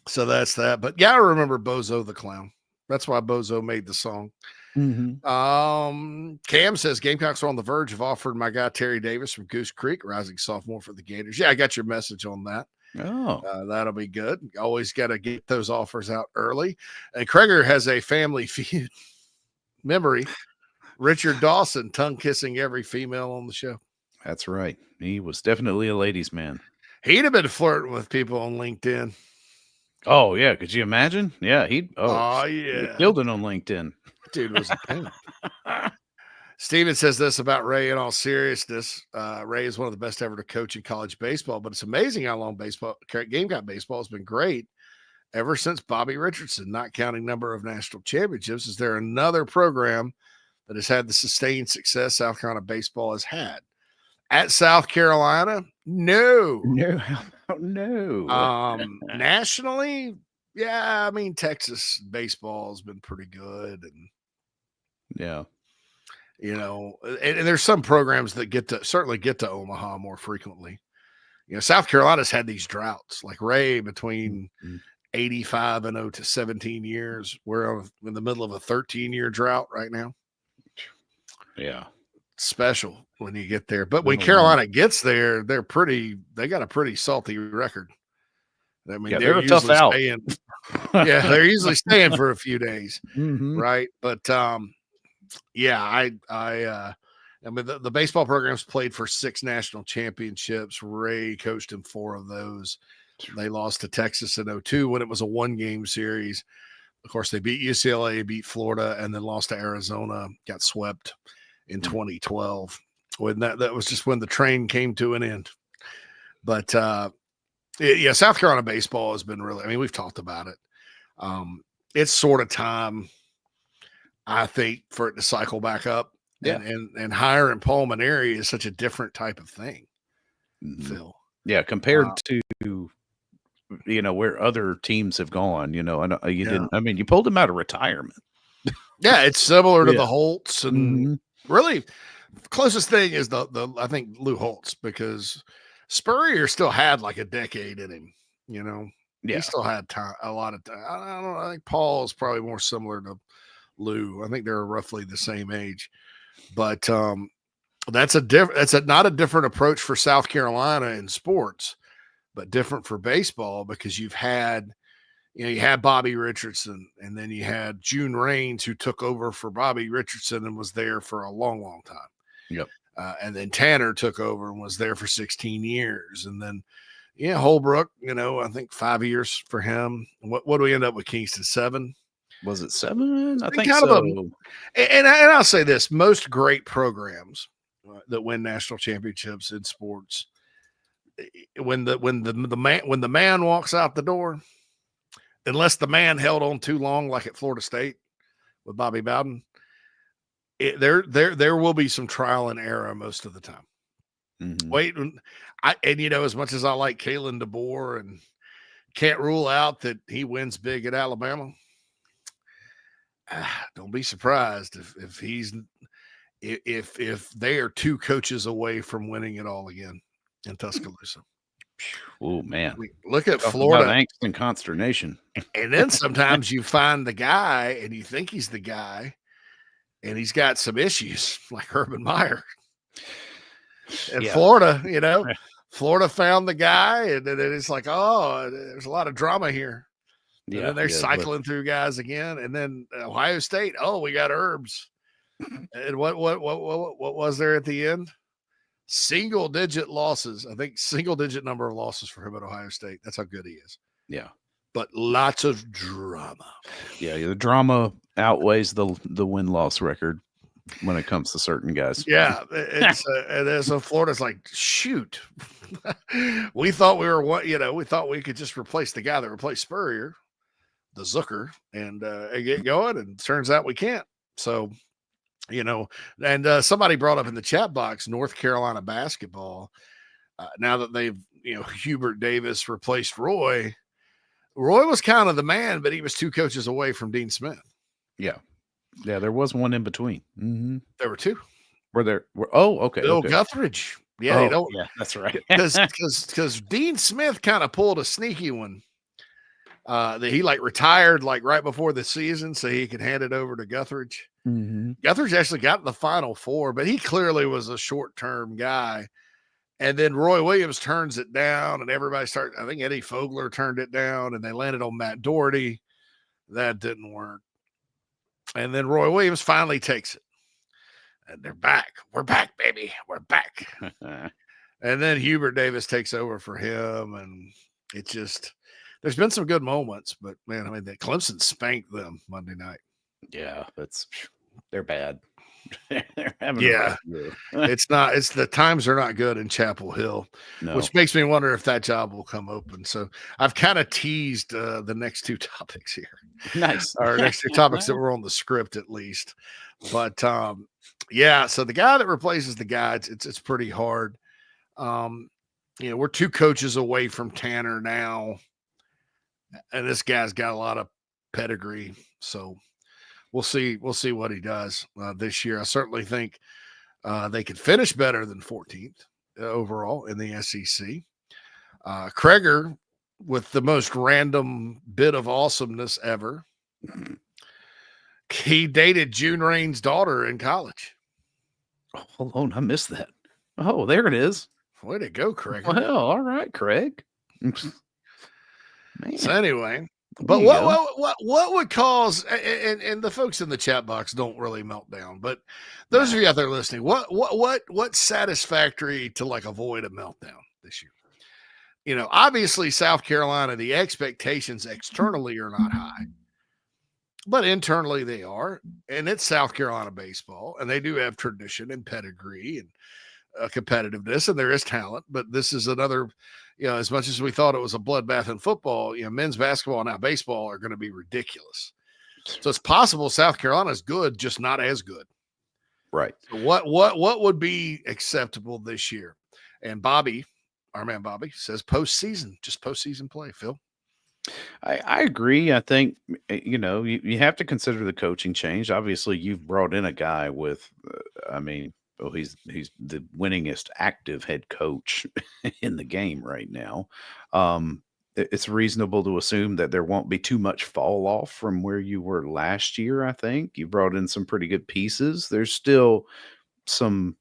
so that's that. But yeah, I remember Bozo the Clown. That's why Bozo made the song. Cam says Gamecocks are on the verge of offering my guy Terry Davis from Goose Creek, rising sophomore for the Gators. Yeah, I got your message on that. Oh, that'll be good. Always got to get those offers out early. And Kreger has a family feud memory. Richard Dawson tongue kissing every female on the show. That's right. He was definitely a ladies' man. He'd have been flirting with people on LinkedIn. Oh yeah, could you imagine? Yeah, he killed it on LinkedIn. Dude was a pain. Steven says this about Ray in all seriousness. Ray is one of the best ever to coach in college baseball, but it's amazing how long Gamecock baseball has been great ever since Bobby Richardson, not counting number of national championships. Is there another program that has had the sustained success South Carolina baseball has had? At South Carolina? No. Nationally? Yeah, I mean, Texas baseball has been pretty good. And yeah. You know, and there's some programs that certainly get to Omaha more frequently. You know, South Carolina's had these droughts, like Ray between 85 and 17 years. We're in the middle of a 13-year drought right now. Yeah. Special when you get there. But when Carolina gets there, they got a pretty salty record. I mean, they're a tough out. They're usually staying for a few days. Right. But yeah, I I mean, the baseball programs played for 6 national championships. Ray coached in 4 of those. They lost to Texas in 2002 when it was a 1-game series. Of course, they beat UCLA, beat Florida, and then lost to Arizona, got swept in 2012. When that was just when the train came to an end. But yeah, South Carolina baseball has been really, I mean, we've talked about it. It's sort of time, I think, for it to cycle back up. Yeah. And hiring Paul Maneri is such a different type of thing, Phil. Yeah, compared to where other teams have gone, and you didn't. I mean, you pulled him out of retirement. Yeah, it's similar to the Holtz, and really closest thing is the I think Lou Holtz, because Spurrier still had like a decade in him. He still had time, a lot of time. I don't know. I think Paul is probably more similar to Lou. I think they're roughly the same age. But that's not a different approach for South Carolina in sports, but different for baseball, because you had Bobby Richardson, and then you had June Raines, who took over for Bobby Richardson and was there for a long, long time. Yep. And then Tanner took over and was there for 16 years. And then, Holbrook, I think 5 years for him. What do we end up with, Kingston? 7? Was it 7? I think kind so. Of and I'll say this: most great programs that win national championships in sports, when the man walks out the door, unless the man held on too long, like at Florida State with Bobby Bowden, there will be some trial and error most of the time. Wait, as much as I like Kalen DeBoer and can't rule out that he wins big at Alabama, don't be surprised if they are 2 coaches away from winning it all again in Tuscaloosa. Oh man, look at Florida, angst and consternation. And then sometimes you find the guy and you think he's the guy, and he's got some issues, like Urban Meyer. And Florida, Florida found the guy, and then it's like, oh, there's a lot of drama here. And then they're cycling through guys again. And then Ohio State, oh, we got Herbs. And what was there at the end? Single-digit losses. I think single-digit number of losses for him at Ohio State. That's how good he is. Yeah. But lots of drama. Yeah, the drama outweighs the win-loss record when it comes to certain guys. Yeah, and so Florida's like, shoot. We thought we thought we could just replace the guy that replaced Spurrier, the Zucker, and get going, and turns out we can't. So, and somebody brought up in the chat box North Carolina basketball. Now that they've, Hubert Davis replaced Roy was kind of the man, but he was 2 coaches away from Dean Smith. Yeah. Yeah, there was one in between. Mm-hmm. There were 2. Okay. Bill Guthridge. Yeah, yeah, that's right. Because Dean Smith kind of pulled a sneaky one. That he retired right before the season so he could hand it over to Guthridge. Mm-hmm. Guthridge actually got the Final Four, but he clearly was a short-term guy. And then Roy Williams turns it down, and everybody I think Eddie Fogler turned it down, and they landed on Matt Doherty. That didn't work. And then Roy Williams finally takes it. And they're back. We're back, baby. We're back. And then Hubert Davis takes over for him, and it's just – there's been some good moments, but man, I mean, Clemson spanked them Monday night. Yeah, they're bad. They're having it's the times are not good in Chapel Hill, which makes me wonder if that job will come open. So I've kind of teased the next 2 topics here. Nice. Our next 2 topics that were on the script at least. But so the guy that replaces the guy, it's pretty hard. We're 2 coaches away from Tanner now. And this guy's got a lot of pedigree, so we'll see what he does this year. I certainly think they could finish better than 14th overall in the SEC. Kreger with the most random bit of awesomeness ever. He dated June Raines' daughter in college. Oh, hold on, I missed that. Oh, there it is. Way to go, Craig. Well, all right, Craig. Man. So anyway, But There you go. what would cause and the folks in the chat box don't really melt down, but those of you out there listening, what's satisfactory to like avoid a meltdown this year? You know, obviously South Carolina, the expectations externally are not high, but internally they are, and it's South Carolina baseball, and they do have tradition and pedigree and competitiveness, and there is talent. But this is another, you know, as much as we thought it was a bloodbath in football, you know, men's basketball and now baseball are going to be ridiculous. So it's possible South Carolina is good, just not as good. Right. So what would be acceptable this year? And Bobby, our man Bobby, says postseason, just postseason play. Phil, I agree. I think, you know, you have to consider the coaching change. Obviously, you've brought in a guy with, I mean, well, he's the winningest active head coach in the game right now. It's reasonable to assume that there won't be too much fall off from where you were last year. I think you brought in some pretty good pieces. There's still some,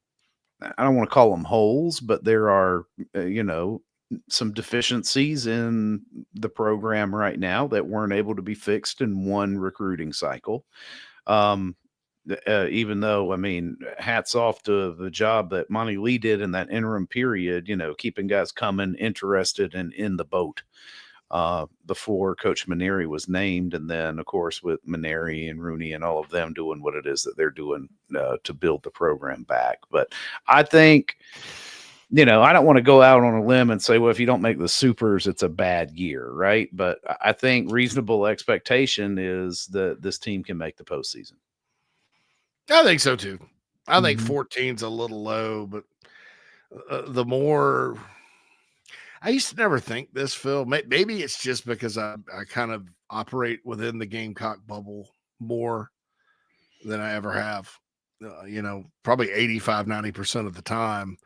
I don't want to call them holes, but there are, you know, some deficiencies in the program right now that weren't able to be fixed in one recruiting cycle. Even though, I mean, hats off to the job that Monty Lee did in that interim period, you know, keeping guys coming, interested and in the boat before Coach Maneri was named. And then, of course, with Maneri and Rooney and all of them doing what it is that they're doing to build the program back. But I think, you know, I don't want to go out on a limb and say, well, if you don't make the supers, it's a bad year, right? But I think reasonable expectation is that this team can make the postseason. I think so too. I think 14's a little low, but the more I used to never think this, Phil. Maybe it's just because I kind of operate within the Gamecock bubble more than I ever have, you know, probably 85, 90% of the time.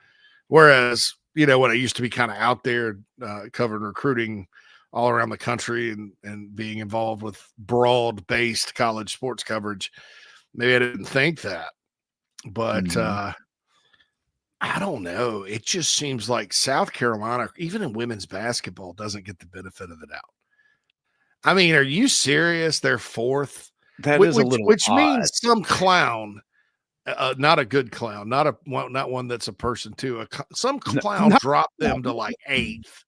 Whereas, you know, when I used to be kind of out there covering recruiting all around the country and being involved with broad-based college sports coverage, maybe I didn't think that. But I don't know. It just seems like South Carolina, even in women's basketball, doesn't get the benefit of the doubt. I mean, are you serious? They're fourth. That is a little which odd. means some clown, not a good clown, not one that's a person too. Some clown dropped them to like eighth.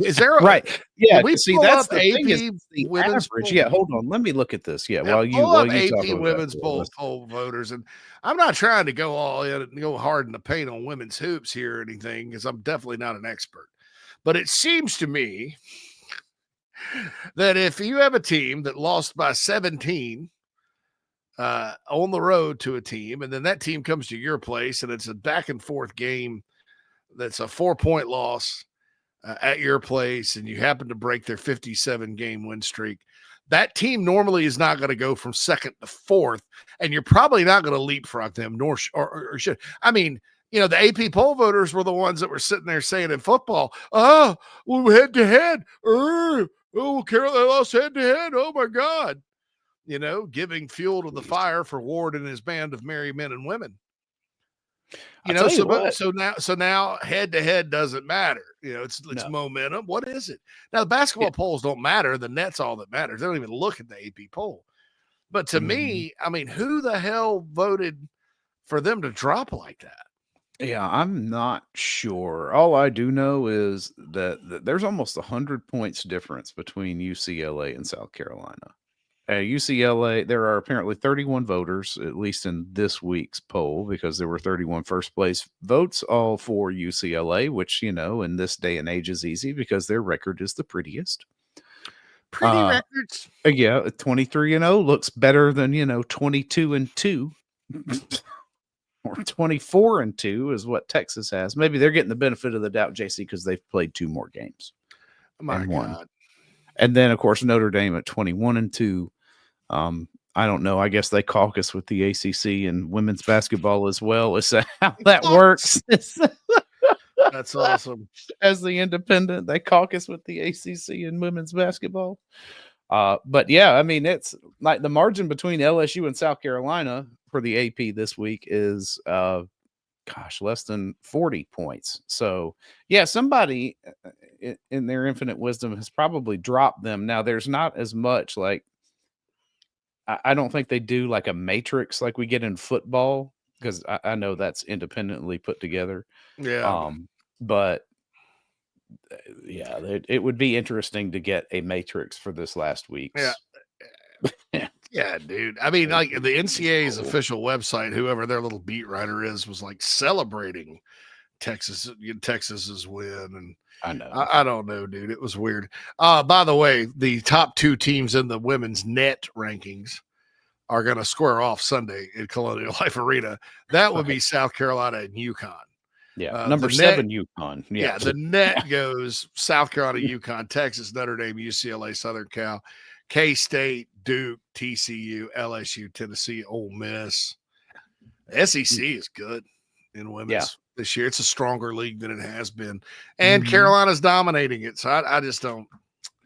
Is there a, right? Yeah. we See, pull that's up the thing is AP the women's average. poll? Yeah. Hold on. Let me look at this. Yeah. Yeah, While you pull up talk AP about women's that. poll voters, and I'm not trying to go all in and go hard in the paint on women's hoops here or anything, because I'm definitely not an expert. But it seems to me that if you have a team that lost by 17 on the road to a team, and then that team comes to your place and it's a back and forth game that's a 4-point loss at your place, and you happen to break their 57 game win streak, that team normally is not going to go from second to fourth, and you're probably not going to leapfrog them, nor or should. I mean, you know, the AP poll voters were the ones that were sitting there saying in football, oh, well, head to head. Oh, Carolina lost head to head. Oh, my God. You know, giving fuel to the fire for Ward and his band of merry men and women. You know, so now head to head doesn't matter. You know, it's momentum. What is it? Now the basketball polls don't matter. The net's all that matters. They don't even look at the AP poll. But to me, I mean, who the hell voted for them to drop like that? Yeah, I'm not sure. All I do know is that there's almost 100 points difference between UCLA and South Carolina. UCLA, there are apparently 31 voters, at least in this week's poll, because there were 31 first place votes, all for UCLA, which, you know, in this day and age is easy because their record is the prettiest. Pretty records. Yeah, 23-0 looks better than, you know, 22-2. Or 24-2 is what Texas has. Maybe they're getting the benefit of the doubt, JC, because they've played 2 more games. My God. And then, of course, Notre Dame at 21-2. I don't know. I guess they caucus with the ACC and women's basketball as well. Is that how that works? That's awesome. As the independent, they caucus with the ACC and women's basketball. But yeah, I mean, it's like the margin between LSU and South Carolina for the AP this week is, less than 40 points. So yeah, somebody, in their infinite wisdom, has probably dropped them. Now, there's not as much like, I don't think they do like a matrix like we get in football, because I know that's independently put together. Yeah. But yeah, it would be interesting to get a matrix for this last week's. Yeah. Yeah, dude. I mean, like the NCAA's official website, whoever their little beat writer is, was like celebrating Texas's win. And I know. I don't know, dude. It was weird. By the way, the top 2 teams in the women's net rankings are going to square off Sunday in Colonial Life Arena. That would be South Carolina and UConn. Yeah, number 7 UConn. Yeah, the net goes South Carolina, UConn, Texas, Notre Dame, UCLA, Southern Cal, K-State, Duke, TCU, LSU, Tennessee, Ole Miss. SEC is good in women's this year. It's a stronger league than it has been. And Carolina's dominating it. So I just don't.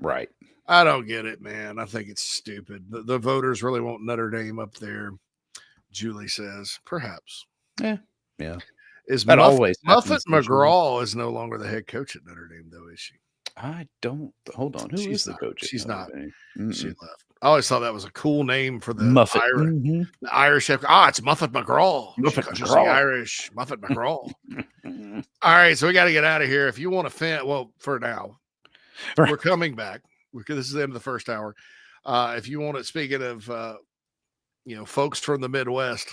Right. I don't get it, man. I think it's stupid. The voters really want Notre Dame up there, Julie says. Perhaps. Yeah. Is that Muffet happens McGraw is no longer the head coach at Notre Dame, though, is she? I don't. Hold on. Who is the coach? She's not. She left. I always thought that was a cool name for the Muffet. The Irish. It's Muffet McGraw. Muffet She's McGraw. the Irish Muffet McGraw. All right, so we got to get out of here. If you want to for now, we're coming back. This is the end of the first hour. If you want to, speaking of, folks from the Midwest,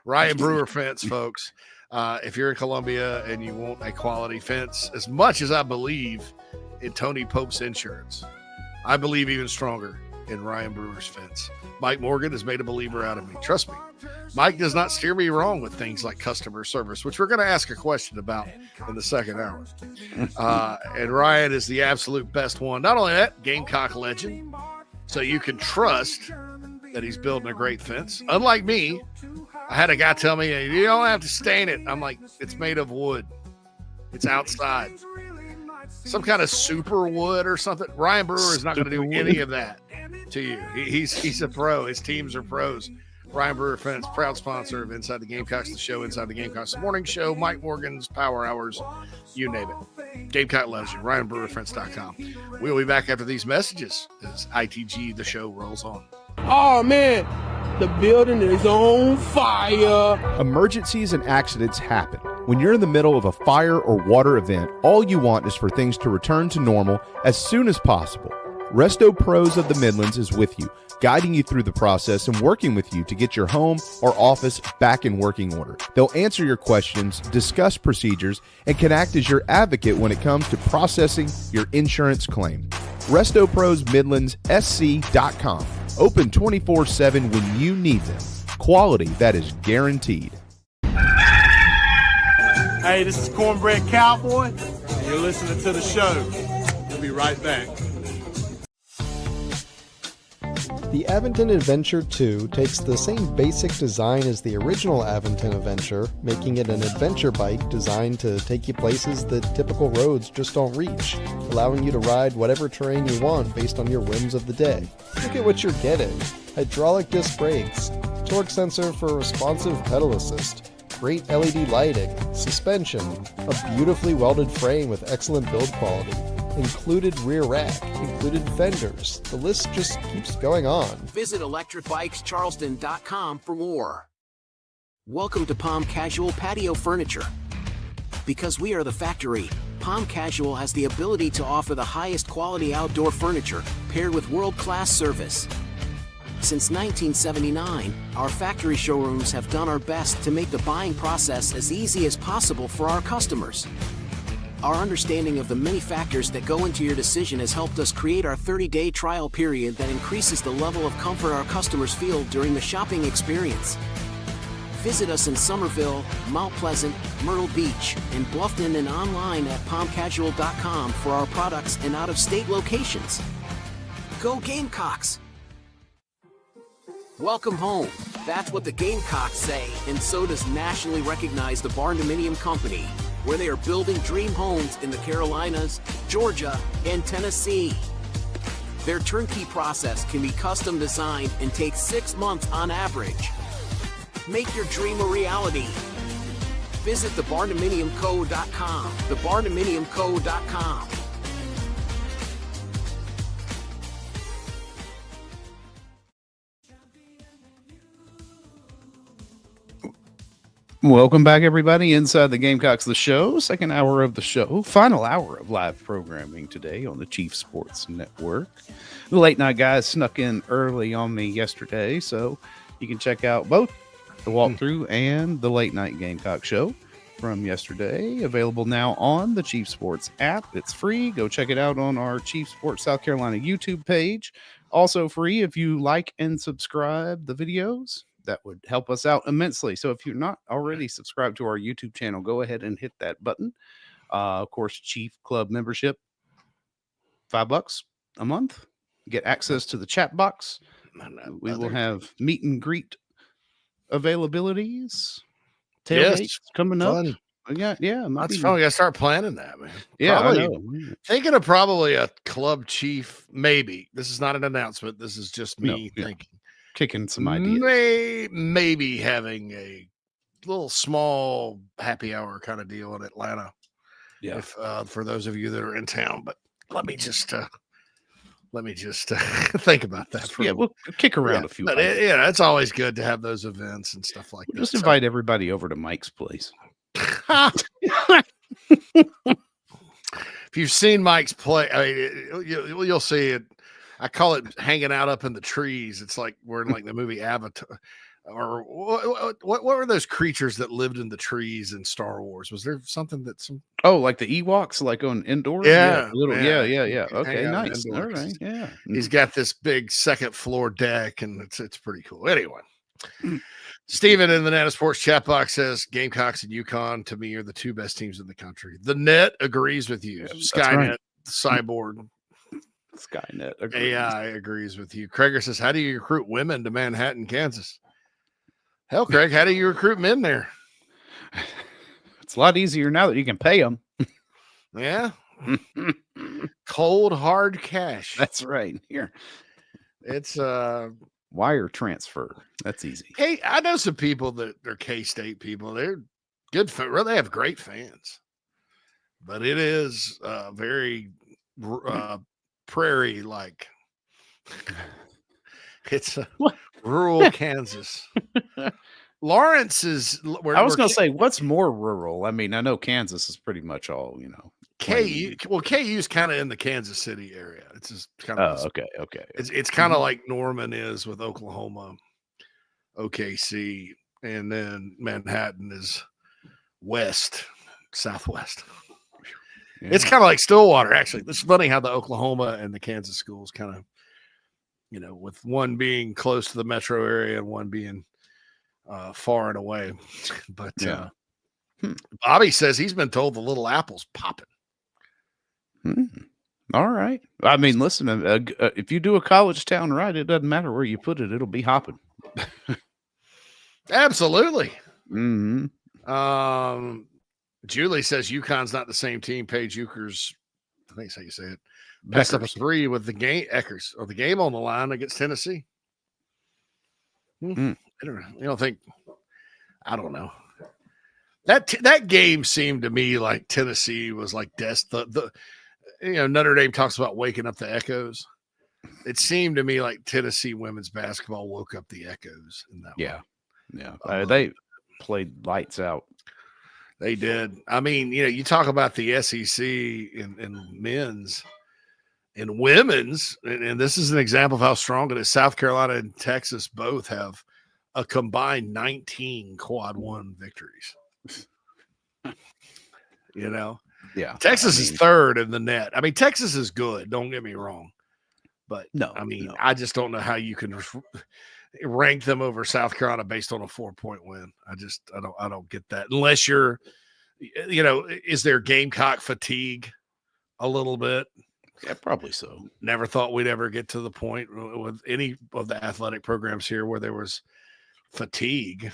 Ryan Brewer Fence, folks. If you're in Columbia and you want a quality fence, as much as I believe in Tony Pope's insurance, I believe even stronger in Ryan Brewer's fence. Mike Morgan has made a believer out of me. Trust me. Mike does not steer me wrong with things like customer service, which we're going to ask a question about in the second hour. And Ryan is the absolute best one. Not only that, Gamecock legend. So you can trust that he's building a great fence. Unlike me, I had a guy tell me, you don't have to stain it. I'm like, it's made of wood. It's outside. Some kind of super wood or something. Ryan Brewer is not going to do any of that to you. He's a pro. His teams are pros. Ryan Brewer Fence, proud sponsor of Inside the Gamecocks, the show, Inside the Gamecocks, the morning show, Mike Morgan's Power Hours, you name it. Gamecock loves you. RyanBrewerFence.com. We'll be back after these messages as ITG, the show, rolls on. Oh, man. The building is on fire. Emergencies and accidents happen. When you're in the middle of a fire or water event, all you want is for things to return to normal as soon as possible. Resto Pros of the Midlands is with you, guiding you through the process and working with you to get your home or office back in working order. They'll answer your questions, discuss procedures, and can act as your advocate when it comes to processing your insurance claim. Resto Pros Midlands SC.com. Open 24/7 when you need them. Quality that is guaranteed. Hey, this is Cornbread Cowboy, and you're listening to the show. We'll be right back. The Aventon Adventure 2 takes the same basic design as the original Aventon Adventure, making it an adventure bike designed to take you places that typical roads just don't reach, allowing you to ride whatever terrain you want based on your whims of the day. Look at what you're getting. Hydraulic disc brakes, torque sensor for responsive pedal assist, great LED lighting, suspension, a beautifully welded frame with excellent build quality, included rear rack, included fenders. The list just keeps going on. Visit electricbikescharleston.com for more. Welcome to Palm Casual Patio Furniture. Because we are the factory, Palm Casual has the ability to offer the highest quality outdoor furniture paired with world-class service. Since 1979, our factory showrooms have done our best to make the buying process as easy as possible for our customers. Our understanding of the many factors that go into your decision has helped us create our 30-day trial period that increases the level of comfort our customers feel during the shopping experience. Visit us in Somerville, Mount Pleasant, Myrtle Beach, and Bluffton, and online at palmcasual.com for our products and out-of-state locations. Go Gamecocks! Welcome home. That's what the Gamecocks say, and so does nationally recognized the Barn Dominium Company, where they are building dream homes in the Carolinas, Georgia, and Tennessee. Their turnkey process can be custom designed and takes 6 months on average. Make your dream a reality. Visit thebarndominiumco.com, thebarndominiumco.com. Welcome back, everybody, inside the Gamecocks The Show. Second hour of the show. Final hour of live programming today on the Chief Sports Network. The late night guys snuck in early on me yesterday, so you can check out both the walkthrough and the late night Gamecock show from yesterday. Available now on the Chief Sports app. It's free. Go check it out on our Chief Sports South Carolina YouTube page. Also free if you like and subscribe the videos. That would help us out immensely. So if you're not already subscribed to our YouTube channel, go ahead and hit that button. Of course, Chief Club membership, $5 a month. Get access to the chat box. We will have meet and greet availabilities. Tailgates coming up. Yeah. That's fun. We got to start planning that, man. Yeah, probably, I know. Thinking of probably a club chief, maybe. This is not an announcement. This is just me thinking. Kicking some ideas. Maybe having a little small happy hour kind of deal in Atlanta. Yeah. If, for those of you that are in town, but let me just think about that. We'll kick around a few. It's always good to have those events and stuff like that. Just invite everybody over to Mike's place. If you've seen Mike's play, I mean, you'll see it. I call it hanging out up in the trees. It's like we're in like the movie Avatar, or what were those creatures that lived in the trees in Star Wars? Was there something that like the Ewoks, like on indoors? Yeah. Okay, nice. All right, yeah. He's got this big second floor deck, and it's pretty cool. Anyway, Steven in the Nana Sports chat box says Gamecocks and UConn to me are the two best teams in the country. The Net agrees with you. Skynet, Cyborg. Skynet agrees. AI agrees with you. Krager says, how do you recruit women to Manhattan, Kansas? Hell, Craig, how do you recruit men there? It's a lot easier now that you can pay them. Yeah. Cold, hard cash. That's right. Here. It's wire transfer. That's easy. Hey, I know some people that are K-State people. They're good. They have great fans. But it is very prairie like. It's rural Kansas. Lawrence is I was going to say, what's more rural? I mean, I know Kansas is pretty much all, KU is kind of in the Kansas City area. It's just kind of okay. It's kind of like Norman is with Oklahoma, OKC, and then Manhattan is southwest. Yeah. It's kind of like Stillwater, actually. It's funny how the Oklahoma and the Kansas schools kind of, with one being close to the metro area and one being far and away. But Bobby says he's been told the Little Apple's popping. All right. I mean, listen, if you do a college town right, it doesn't matter where you put it. It'll be hopping. Absolutely. Mm-hmm. Julie says UConn's not the same team. Paige Euchers, I think that's how you say it, passed up a 3 with the game Eckers or the game on the line against Tennessee. You don't think? I don't know. That game seemed to me like Tennessee was like Notre Dame talks about waking up the echoes. It seemed to me like Tennessee women's basketball woke up the echoes in that way. Yeah. They played lights out. They did. I mean, you talk about the SEC in men's and women's, and this is an example of how strong it is. South Carolina and Texas both have a combined 19 quad one victories. Yeah. Texas is third in the net. I mean, Texas is good. Don't get me wrong. But I just don't know how you can rank them over South Carolina based on a 4-point win. I don't get that unless you're, is there Gamecock fatigue a little bit? Yeah, probably so. Never thought we'd ever get to the point with any of the athletic programs here where there was fatigue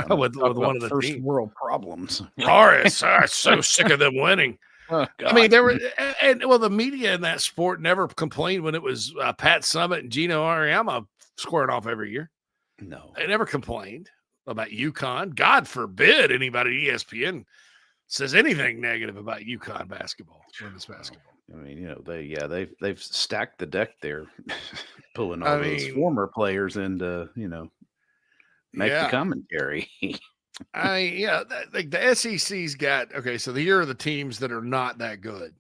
with one of the first teams. World problems. Horace, I'm so sick of them winning. Oh, I mean, there were, the media in that sport never complained when it was Pat Summitt and Gino Auriemma squaring off every year. No, they never complained about UConn. God forbid anybody at ESPN says anything negative about UConn basketball, women's basketball. I mean, they've stacked the deck there, pulling all those former players into, make the commentary. The SEC's got, okay, so here are the teams that are not that good.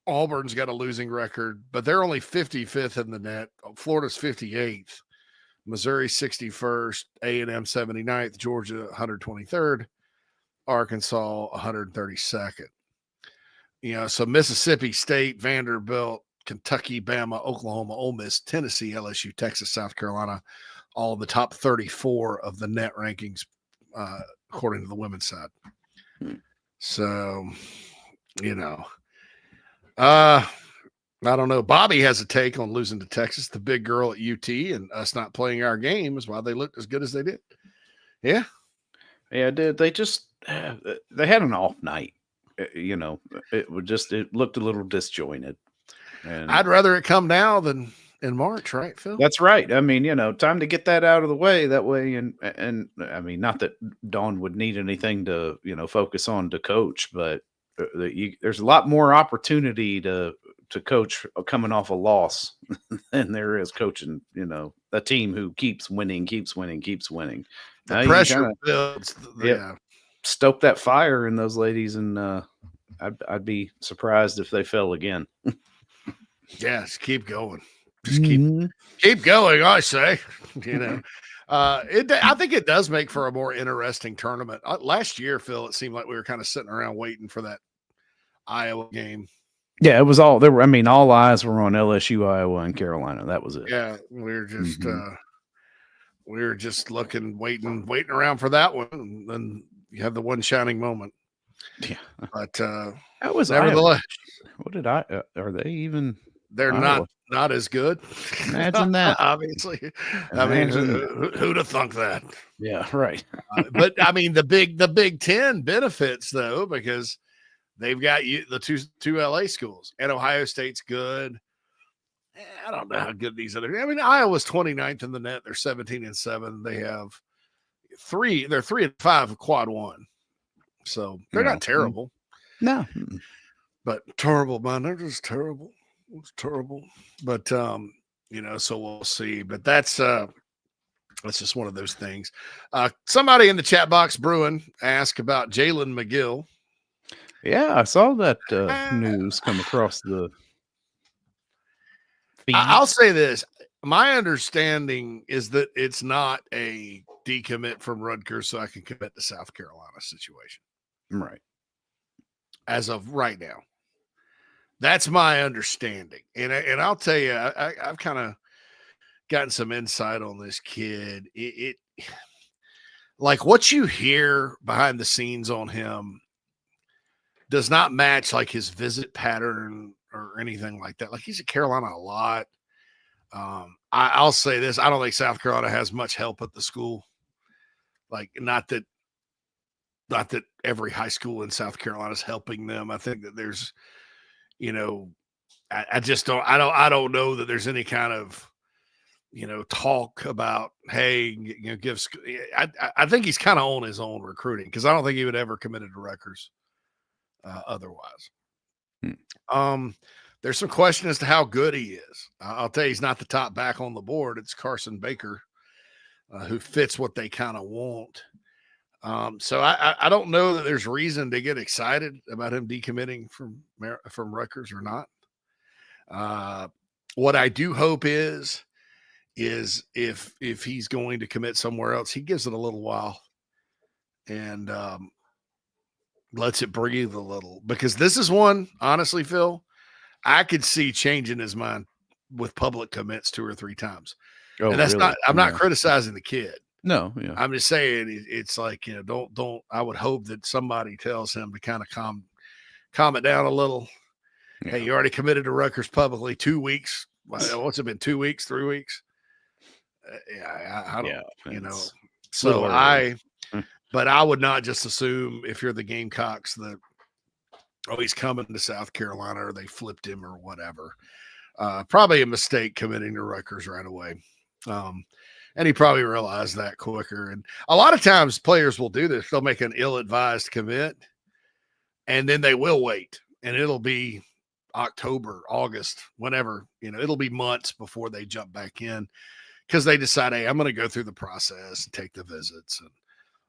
Auburn's got a losing record, but they're only 55th in the net. Florida's 58th. Missouri 61st, A&M 79th, Georgia 123rd, Arkansas 132nd. So Mississippi State, Vanderbilt, Kentucky, Bama, Oklahoma, Ole Miss, Tennessee, LSU, Texas, South Carolina, all in the top 34 of the net rankings, according to the women's side. So, I don't know. Bobby has a take on losing to Texas, the big girl at UT, and us not playing our game is why they looked as good as they did. Yeah. Yeah, they just they had an off night. It looked a little disjointed. And I'd rather it come now than in March, right, Phil? That's right. I mean, time to get that out of the way. That way, and I mean, not that Dawn would need anything to focus on to coach, but there's a lot more opportunity to coach coming off a loss than there is coaching, a team who keeps winning. The pressure builds. Stoke that fire in those ladies, and I'd be surprised if they fell again. Yes, keep going. Just keep going, I say. I think it does make for a more interesting tournament. Last year, Phil, it seemed like we were kind of sitting around waiting for that Iowa game. Yeah, it was all there. I mean, all eyes were on LSU, Iowa, and Carolina. That was it. Yeah, we were just looking, waiting around for that one, and then you have the one shining moment. Yeah, but that was nevertheless. What did are they even? They're not as good. Imagine that. Obviously, I mean, who'd have thunk that? Yeah, right. But I mean, the Big Ten benefits though, because they've got the two LA schools, and Ohio State's good. I don't know how good these other. I mean, Iowa's 29th in the net. They're 17-7. They have they're 3-5 quad one, so they're not terrible. No, but terrible, man. They're just terrible. It's terrible. But so we'll see. But that's just one of those things. Somebody in the chat box, Bruin, asked about Jalen McGill. Yeah, I saw that news come across the feed. I'll say this. My understanding is that it's not a decommit from Rutgers so I can commit to South Carolina situation. Right. As of right now. That's my understanding. And I'll tell you, I've kind of gotten some insight on this kid. It like what you hear behind the scenes on him does not match like his visit pattern or anything like that. Like he's at Carolina a lot. I'll say this. I don't think South Carolina has much help at the school. Like not that every high school in South Carolina is helping them. I think that there's, I just don't know that there's any kind of, talk about, hey, I think he's kind of on his own recruiting because I don't think he would ever committed to Rutgers otherwise. There's some question as to how good he is. I'll tell you, he's not the top back on the board. It's Carson Baker who fits what they kind of want. So I don't know that there's reason to get excited about him decommitting from Rutgers or not. What I do hope is if he's going to commit somewhere else, he gives it a little while and lets it breathe a little, because this is one, honestly, Phil, I could see changing his mind with public commits 2 or 3 times. Oh, and that's really? I'm not criticizing the kid. No, yeah. I'm just saying it's like, don't, I would hope that somebody tells him to kind of calm it down a little. Yeah. Hey, you already committed to Rutgers publicly 2 weeks. What's it been? 2 weeks, 3 weeks? I don't, so but I would not just assume if you're the Gamecocks that, he's coming to South Carolina or they flipped him or whatever. Probably a mistake committing to Rutgers right away. And he probably realized that quicker. And a lot of times players will do this. They'll make an ill-advised commit, and then they will wait. And it'll be October, August, whenever, it'll be months before they jump back in because they decide, hey, I'm going to go through the process and take the visits and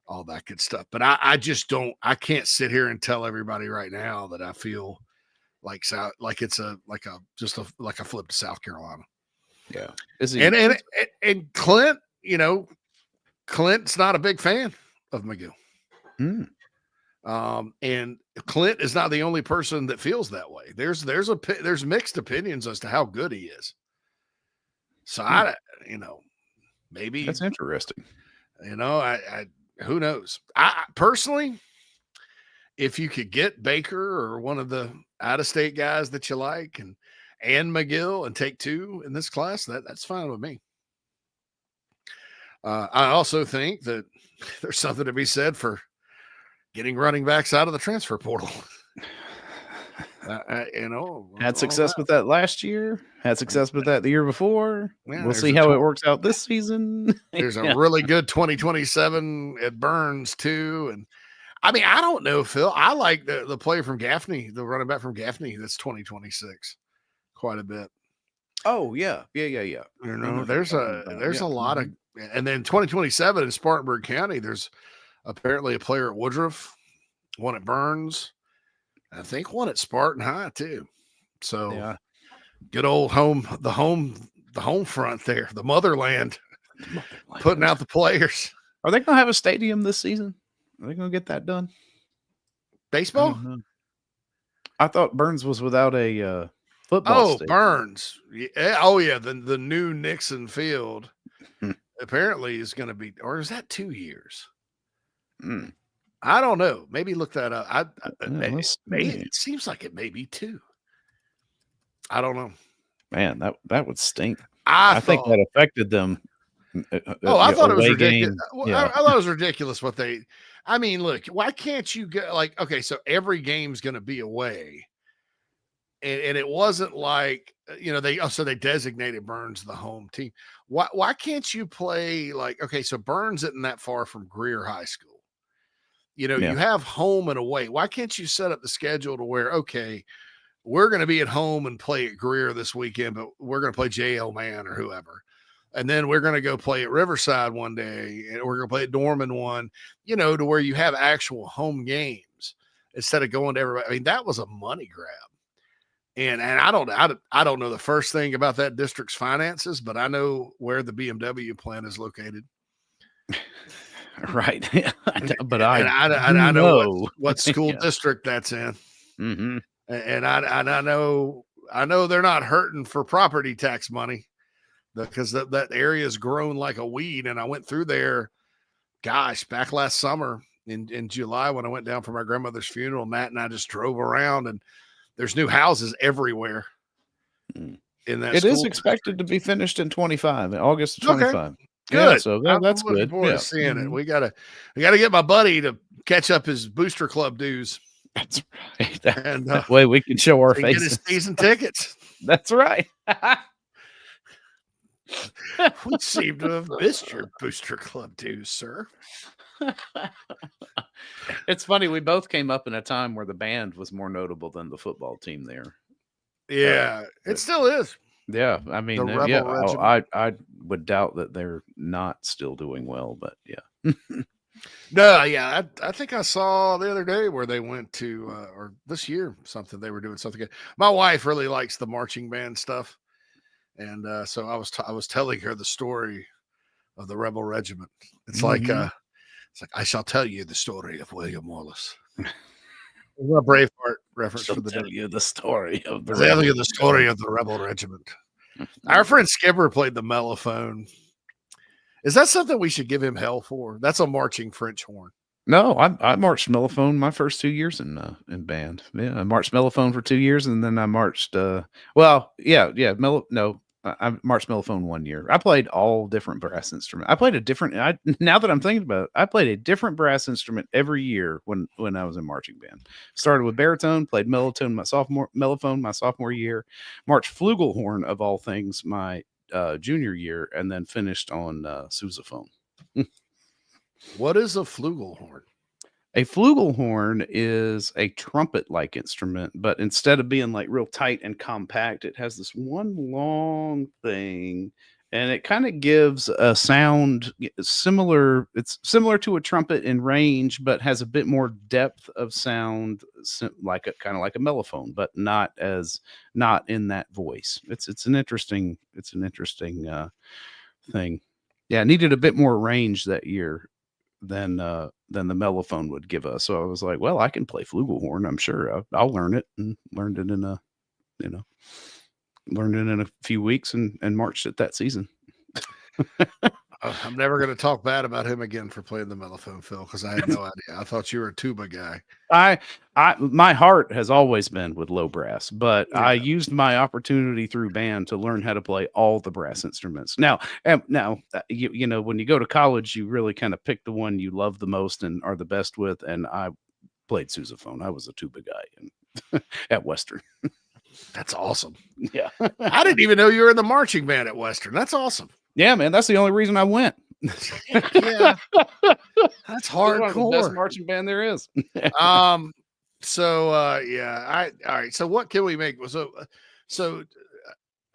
all that good stuff. But I just don't. I can't sit here and tell everybody right now that I feel like it's a flip to South Carolina. Yeah, and Clint, Clint's not a big fan of McGill. And Clint is not the only person that feels that way. There's mixed opinions as to how good he is. So maybe that's interesting. I who knows? I personally, if you could get Baker or one of the out-of-state guys that you like and McGill and take 2 in this class, that's fine with me. I also think that there's something to be said for getting running backs out of the transfer portal. Had success with that last year. Had success with that the year before. Yeah, we'll see how it works out this season. There's a really good 2027 at Burns too. And I mean, I don't know, Phil. I like the player from Gaffney, the running back from Gaffney that's 2026 quite a bit. Oh, yeah. There's a lot of, and then 2027 in Spartanburg County, there's apparently a player at Woodruff, one at Burns, I think one at Spartan High too. So good old the home front there, the motherland, putting out the players. Are they going to have a stadium this season? Are they going to get that done? Baseball? I thought Burns was without a football stadium. Burns. Yeah. The new Nixon Field apparently is going to be, or is that 2 years? I don't know. Maybe look that up. It seems like it may be 2. I don't know. Man, that would stink. I think that affected them. I thought it was ridiculous. I thought it was ridiculous what they. I mean, look, why can't you get okay? So every game's going to be away, and it wasn't like they designated Burns the home team. Why can't you play so Burns isn't that far from Greer High School. You have home and away. Why can't you set up the schedule to where, okay, we're going to be at home and play at Greer this weekend, but we're going to play JL Man or whoever. And then we're going to go play at Riverside one day, and we're going to play at Dorman one, to where you have actual home games instead of going to everybody. I mean, that was a money grab. And I don't know the first thing about that district's finances, but I know where the BMW plant is located. Right. But I know what school district that's in. Mm-hmm. And I know they're not hurting for property tax money because that area has grown like a weed. And I went through there, back last summer in July when I went down for my grandmother's funeral. Matt and I just drove around, and there's new houses everywhere. In that it is expected to be finished in August 25. Okay. Good. Yeah, so that's good. Looking forward to seeing it. We gotta get my buddy to catch up his booster club dues. That's right. That way we can show our faces. Get his season tickets. That's right. We seem to have missed your booster club dues, sir. It's funny. We both came up in a time where the band was more notable than the football team there. Yeah, it still is. Yeah, I mean, I would doubt that they're not still doing well, but yeah. No, yeah, I think I saw the other day where they went to, or this year, they were doing something good. My wife really likes the marching band stuff, and so I was telling her the story of the Rebel Regiment. It's like I shall tell you the story of William Wallace. A Braveheart reference for the tell you the story of the Rebel Regiment. Our friend Skipper played the mellophone. Is that something we should give him hell for? That's a marching French horn. No, I marched mellophone my first 2 years in band. Yeah, I marched mellophone for 2 years, and then I marched. I marched mellophone 1 year. I played all different brass instruments. I played a different. Now that I'm thinking about it, I played a different brass instrument every year when I was in marching band. Started with baritone, played mellophone my sophomore year, marched flugelhorn of all things my junior year, and then finished on sousaphone. What is a flugelhorn? A flugelhorn is a trumpet-like instrument, but instead of being like real tight and compact, it has this one long thing, and it kind of gives a sound similar. It's similar to a trumpet in range, but has a bit more depth of sound, like a kind of like a mellophone, but not in that voice. It's an interesting thing. Yeah, I needed a bit more range that year than the mellophone would give us. So I was like, well, I can play flugelhorn. I'm sure I'll learn it, and learned it in a few weeks and marched it that season. I'm never going to talk bad about him again for playing the mellophone, Phil, because I had no idea. I thought you were a tuba guy. My heart has always been with low brass, but I used my opportunity through band to learn how to play all the brass instruments. Now, you know, when you go to college, you really kind of pick the one you love the most and are the best with. And I played sousaphone. I was a tuba guy at Western. That's awesome. Yeah. I didn't even know you were in the marching band at Western. That's awesome. Yeah, man. That's the only reason I went. Yeah. That's hardcore. The best marching band there is. All right. So what can we make? So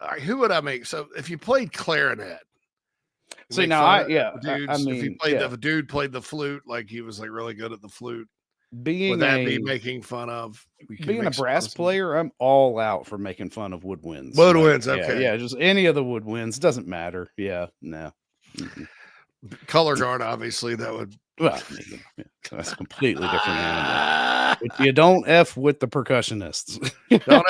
all right, who would I make? So if you played clarinet, see now dudes, if you played if a dude played the flute, like he was like really good at the flute, would that be making fun of? Being a brass player, I'm all out for making fun of woodwinds. Woodwinds, okay. Yeah, just any of the woodwinds, doesn't matter. Yeah, no. Color guard, obviously, that would. Well, that's a completely different animal. You don't F with the percussionists. No.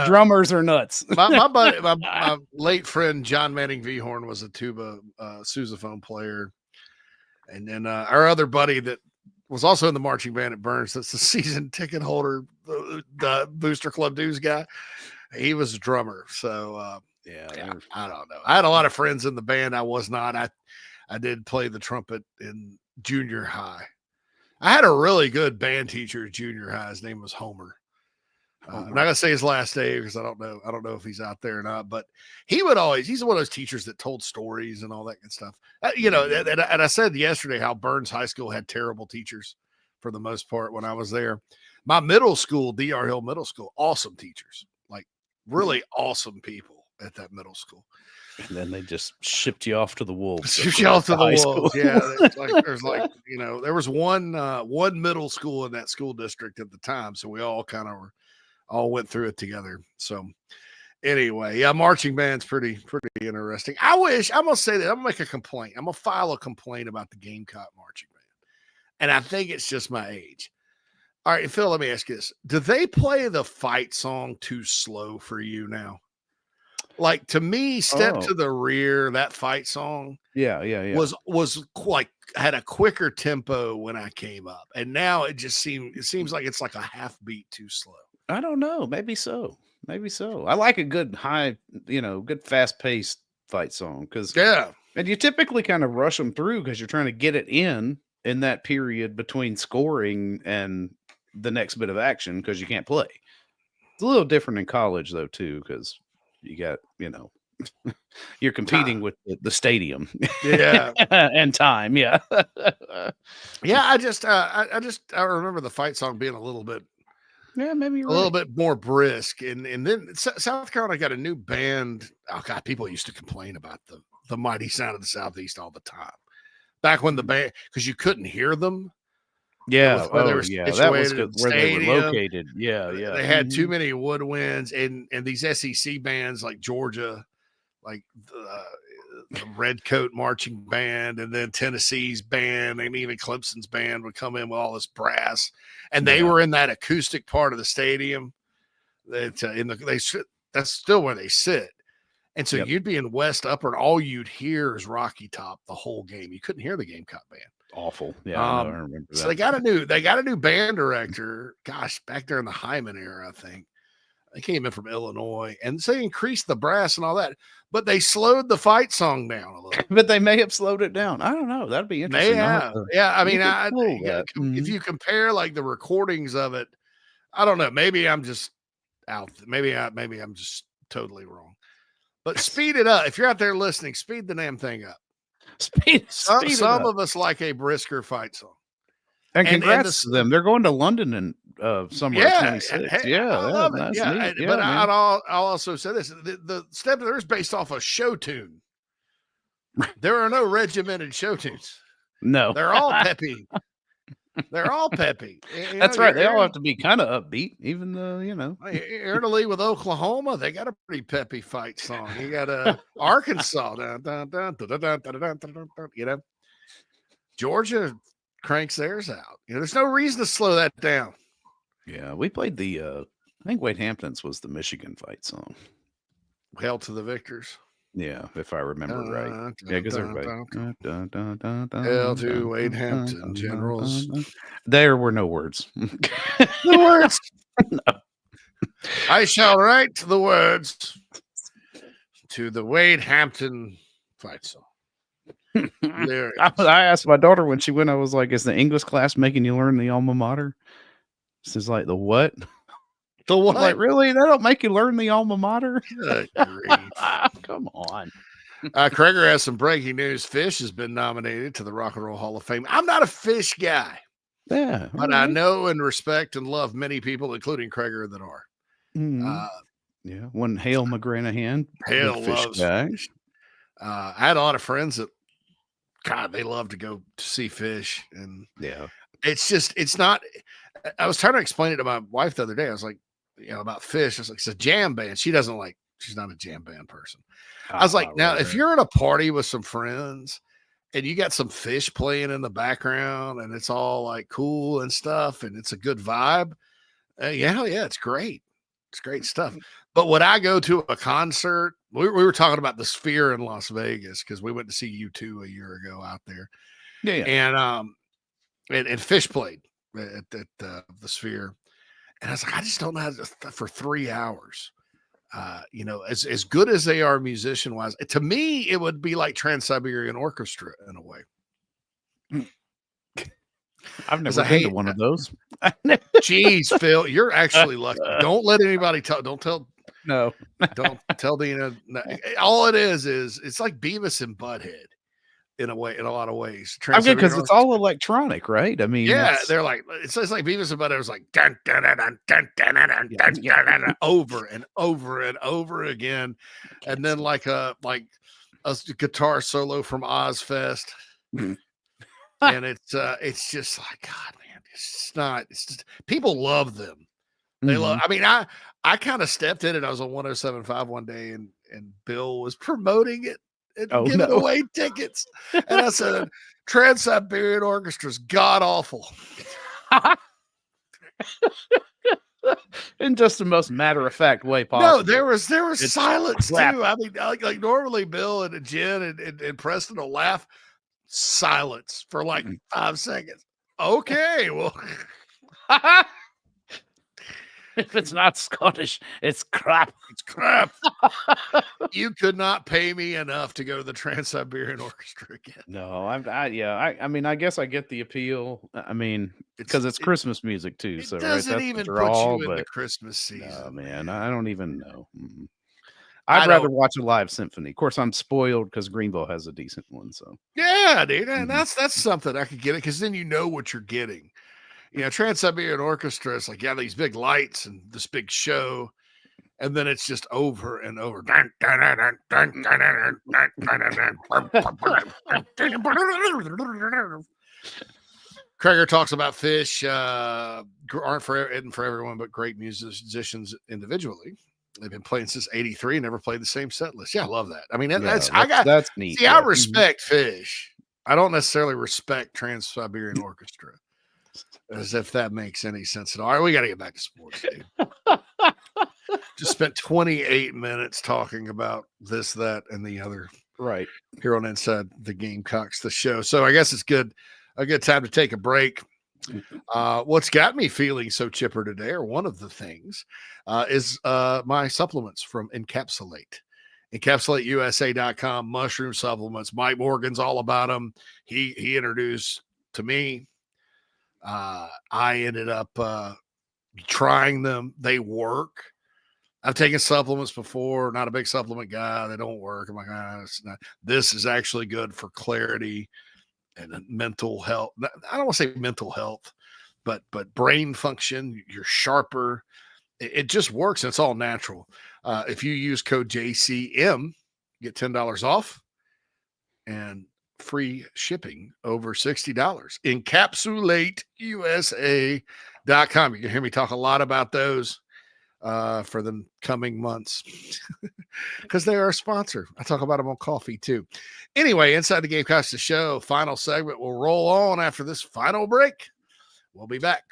Drummers are nuts. My buddy, my late friend John Manning Vhorn was a tuba sousaphone player, and then our other buddy that was also in the marching band at Burns, that's the season ticket holder, the Booster Club Dues guy. He was a drummer. So I don't know. I had a lot of friends in the band. I was not. I did play the trumpet in junior high. I had a really good band teacher at junior high. His name was Homer. I'm not gonna say his last name because I don't know if he's out there or not, but he's one of those teachers that told stories and all that good stuff. And I said yesterday how Burns High School had terrible teachers for the most part when I was there. My middle school, DR Hill Middle School, awesome teachers, like really awesome people at that middle school. And then they just shipped you off to the wolves. Shipped you off to the wolves. Yeah. There's there was one middle school in that school district at the time. So we all went through it together. So anyway, yeah, marching band's pretty interesting. I'm gonna say that I'm gonna make a complaint. I'm gonna file a complaint about the Gamecock marching band. And I think it's just my age. All right, Phil, let me ask you this. Do they play the fight song too slow for you now? Like, to me, Step to the Rear, that fight song, was like had a quicker tempo when I came up, and now it seems like it's like a half beat too slow. I don't know, maybe so. I like a good high, good fast paced fight song and you typically kind of rush them through because you're trying to get it in that period between scoring and the next bit of action because you can't play. It's a little different in college though too because you got, you're competing with the stadium. Yeah. And time. Yeah. Yeah. I remember the fight song being a little bit, maybe a little bit more brisk. And then South Carolina got a new band. Oh God, people used to complain about the mighty sound of the Southeast all the time. Back when the band, because you couldn't hear them. Yeah, that was where they were located. Yeah. They had too many woodwinds, and these SEC bands like Georgia, like the Redcoat Marching Band, and then Tennessee's band, and even Clemson's band would come in with all this brass, and they were in that acoustic part of the stadium. That's still where they sit, and so you'd be in West Upper, and all you'd hear is Rocky Top the whole game. You couldn't hear the Gamecock band. Awful. Yeah, I remember that. So they got a new band director. Gosh, back there in the Hyman era, I think. They came in from Illinois, and so they increased the brass and all that, but they slowed the fight song down a little. But they may have slowed it down. I don't know. That'd be interesting. They have. I mean, if you compare like the recordings of it, I don't know. Maybe I'm just out. Maybe I'm just totally wrong. But speed it up. If you're out there listening, speed the damn thing up. Some of us like a brisker fight song. And congrats to them. They're going to London in summer 26. But I'll also say this: the Step to the Rear is based off a show tune There are no regimented show tunes. No, They're all peppy. They're all peppy. That's right. They all have to be kind of upbeat, even though, Italy with Oklahoma, they got a pretty peppy fight song. You got Arkansas, dun, dun, dun, dun, dun, dun, dun, dun, dun, dun, Georgia cranks theirs out. There's no reason to slow that down. Yeah, we played I think Wade Hampton's was the Michigan fight song. Hail to the victors. Yeah, if I remember right. Yeah, because everybody. Hail to Wade Hampton, generals. There were no words. No words. No. I shall write the words to the Wade Hampton fight song. I asked my daughter when she went, I was like, is the English class making you learn the alma mater? She's like, the what? The what? Like, really? They don't make you learn the alma mater? Come on. Kreger has some breaking news. Fish has been nominated to the Rock and Roll Hall of Fame. I'm not a Fish guy. Yeah. But I know and respect and love many people, including Kreger, that are. Yeah. One Hale McGranahan. Hale Fish loves guy. Fish. I had a lot of friends that, God, they love to go to see Fish. And yeah, it's not. I was trying to explain it to my wife the other day. I was like, about Fish. I was like, it's a jam band. She's not a jam band person. I was like, now, if you're at a party with some friends and you got some Fish playing in the background and it's all like cool and stuff and it's a good vibe, yeah, it's great. It's great stuff. But would I go to a concert? We were talking about the Sphere in Las Vegas because we went to see U2 a year ago out there. Yeah. And Fish played at the Sphere. And I was like, I just don't know how to, for 3 hours. As good as they are musician wise, to me, it would be like Trans-Siberian Orchestra in a way. I've never been to one of those. Jeez, Phil, you're actually lucky. Don't let anybody tell. Don't tell. No. Don't tell Dina. No. All it is it's like Beavis and Butthead in a way, in a lot of ways. Because it's all electronic, right? I mean, yeah, they're like it's like Beavis and Butthead was like dun, dun, dun, dun, dun, dun, dun, dun, dun, dun, dun, dun, over and over and over again, and then like a guitar solo from Ozfest. And it's just like, God, man, it's just people love them. They love, I mean, I kind of stepped in it. I was on 107.5 one day and Bill was promoting it and giving away tickets. And I said, Trans-Siberian Orchestra's god awful. In just the most matter-of-fact way possible. No, there was silence crap. Too. I mean, like normally Bill and Jen and Preston will laugh. Silence for like 5 seconds. Okay, well, if it's not Scottish, it's crap. It's crap. You could not pay me enough to go to the Trans-Siberian Orchestra again. No, I mean, I guess I get the appeal. I mean, because it's Christmas music too. So doesn't that's even the draw, put you in the Christmas season. No, man, I don't even know. I'd rather watch a live symphony. Of course, I'm spoiled because Greenville has a decent one. So yeah, dude, and that's something I could get it because then you know what you're getting. Trans-Siberian Orchestra is like, these big lights and this big show, and then it's just over and over. Kreger talks about Fish aren't for everyone, but great musicians individually. They've been playing since '83, never played the same set list. Yeah, I love that. I mean, that's neat. See, I respect Fish. I don't necessarily respect Trans-Siberian Orchestra, as if that makes any sense at all. All right, we got to get back to sports, dude. Just spent 28 minutes talking about this, that, and the other. Right here on Inside the Gamecocks, the show. So I guess it's a good time to take a break. What's got me feeling so chipper today, or one of the things, is my supplements from Encapsulate. EncapsulateUSA.com, mushroom supplements. Mike Morgan's all about them. He introduced to me. I ended up trying them. They work. I've taken supplements before, not a big supplement guy. They don't work. I'm like, this is actually good for clarity and mental health. I don't want to say mental health, but brain function. You're sharper. It just works. And it's all natural. If you use code JCM, get $10 off. and free shipping over $60. EncapsulateUSA.com. You can hear me talk a lot about those for the coming months because they are a sponsor. I talk about them on coffee too. Anyway, Inside the Gamecocks The Show, final segment will roll on after this final break. We'll be back.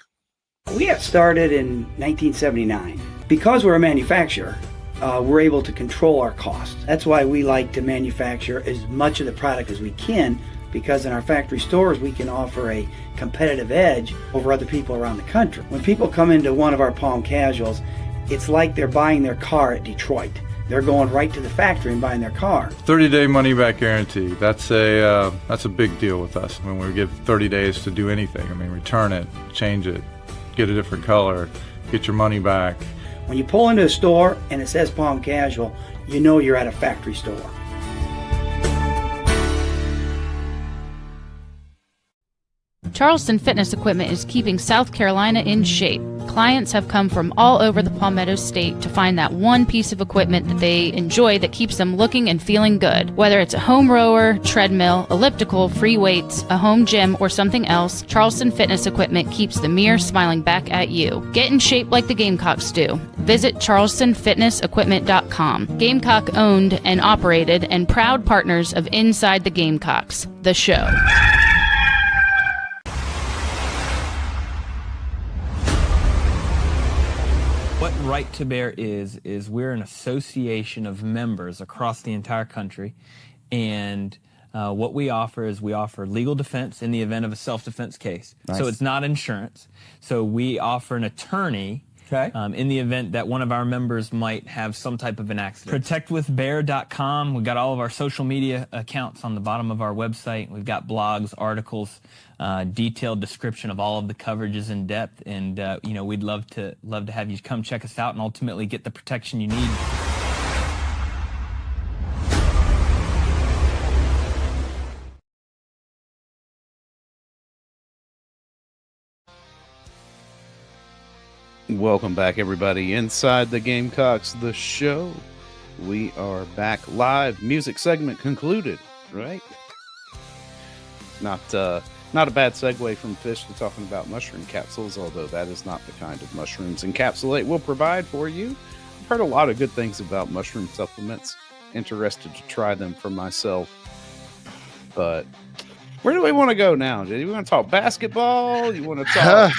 We got started in 1979. Because we're a manufacturer, we're able to control our costs. That's why we like to manufacture as much of the product as we can, because in our factory stores we can offer a competitive edge over other people around the country. When people come into one of our Palm Casuals, it's like they're buying their car at Detroit. They're going right to the factory and buying their car. 30-day money-back guarantee. That's a big deal with us. I mean, we give 30 days to do anything. I mean, return it, change it, get a different color, get your money back. When you pull into a store and it says Palm Casual, you know you're at a factory store. Charleston Fitness Equipment is keeping South Carolina in shape. Clients have come from all over the Palmetto State to find that one piece of equipment that they enjoy that keeps them looking and feeling good. Whether it's a home rower, treadmill, elliptical, free weights, a home gym, or something else, Charleston Fitness Equipment keeps the mirror smiling back at you. Get in shape like the Gamecocks do. Visit charlestonfitnessequipment.com. Gamecock owned and operated and proud partners of Inside the Gamecocks, the show. What Right to Bear is we're an association of members across the entire country, and what we offer is we offer legal defense in the event of a self-defense case. Nice. So it's not insurance. So we offer an attorney in the event that one of our members might have some type of an accident. ProtectWithBear.com. We've got all of our social media accounts on the bottom of our website. We've got blogs, articles, detailed description of all of the coverages in depth, and we'd love to have you come check us out and ultimately get the protection you need. Welcome back, everybody. Inside the Gamecocks, the show. We are back live. Music segment concluded, right? Not a bad segue from fish to talking about mushroom capsules, although that is not the kind of mushrooms Encapsulate will provide for you. I've heard a lot of good things about mushroom supplements. Interested to try them for myself. But where do we want to go now? Do you want to talk basketball? You want to talk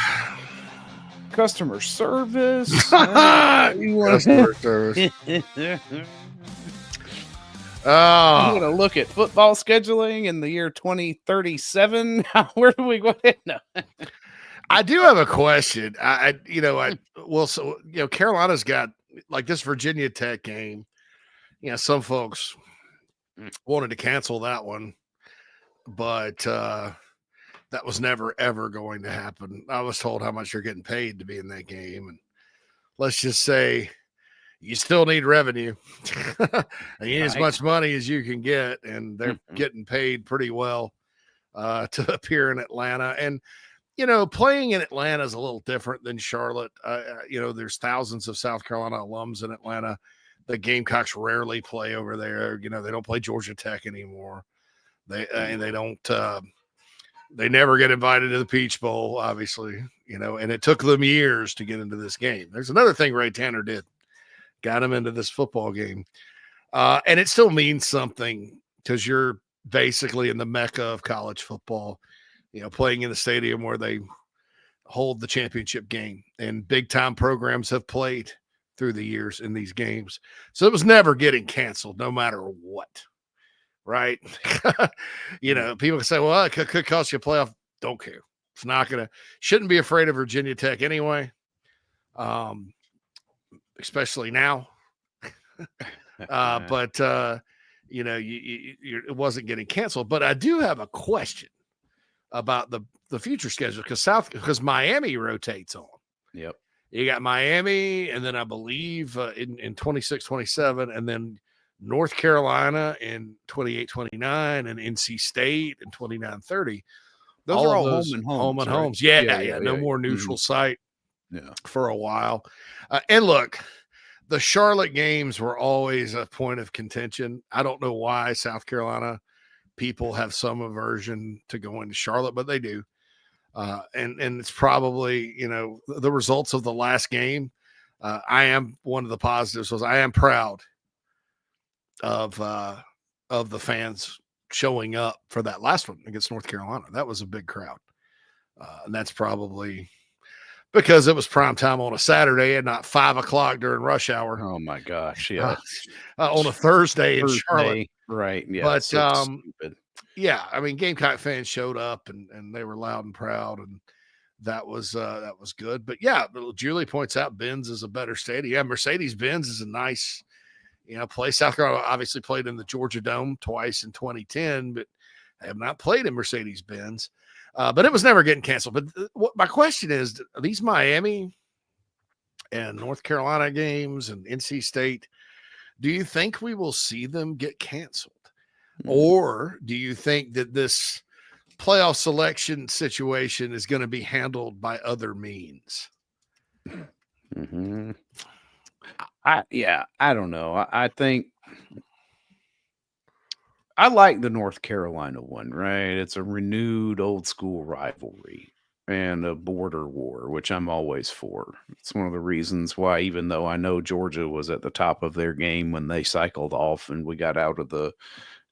customer service? Customer service. I'm going to look at football scheduling in the year 2037. Where do we go? No. I do have a question. Carolina's got like this Virginia Tech game. Some folks wanted to cancel that one, but that was never, ever going to happen. I was told how much you're getting paid to be in that game. And let's just say you still need revenue. And you need as much money as you can get. And they're getting paid pretty well to appear in Atlanta. And, playing in Atlanta is a little different than Charlotte. There's thousands of South Carolina alums in Atlanta. The Gamecocks rarely play over there. They don't play Georgia Tech anymore. They never get invited to the Peach Bowl, obviously, and it took them years to get into this game. There's another thing Ray Tanner did, got him into this football game. And it still means something because you're basically in the mecca of college football, playing in the stadium where they hold the championship game, and big time programs have played through the years in these games. So it was never getting canceled no matter what. Right. People can say, well, it could cost you a playoff. Don't care. It's not going to, shouldn't be afraid of Virginia Tech anyway. Especially now. It wasn't getting canceled, but I do have a question about the future schedule because Miami rotates on. Yep. You got Miami, and then I believe in 26, 27, and then North Carolina in 28, 29, and NC State in 29, 30. Those are all home and homes. Home and right? homes. Yeah. No more neutral site for a while. And look, the Charlotte games were always a point of contention. I don't know why South Carolina people have some aversion to going to Charlotte, but they do. And it's probably, the results of the last game. I am one of the positives was I am proud of the fans showing up for that last one against North Carolina. That was a big crowd. And that's probably because it was prime time on a Saturday and not 5 o'clock during rush hour. Oh my gosh. Yeah. On a Thursday in Charlotte. Right. Yeah. But stupid. yeah, I mean, Gamecock fans showed up and they were loud and proud, and that was good. But yeah, Julie points out Benz is a better stadium. Yeah, Mercedes-Benz is a nice, place. South Carolina obviously played in the Georgia Dome twice in 2010, but they have not played in Mercedes-Benz. But it was never getting canceled. But what my question is, are these Miami and North Carolina games and NC State, do you think we will see them get canceled? Or do you think that this playoff selection situation is going to be handled by other means? Mm-hmm. I don't know. I think I like the North Carolina one, right? It's a renewed old school rivalry and a border war, which I'm always for. It's one of the reasons why, even though I know Georgia was at the top of their game when they cycled off and we got out of the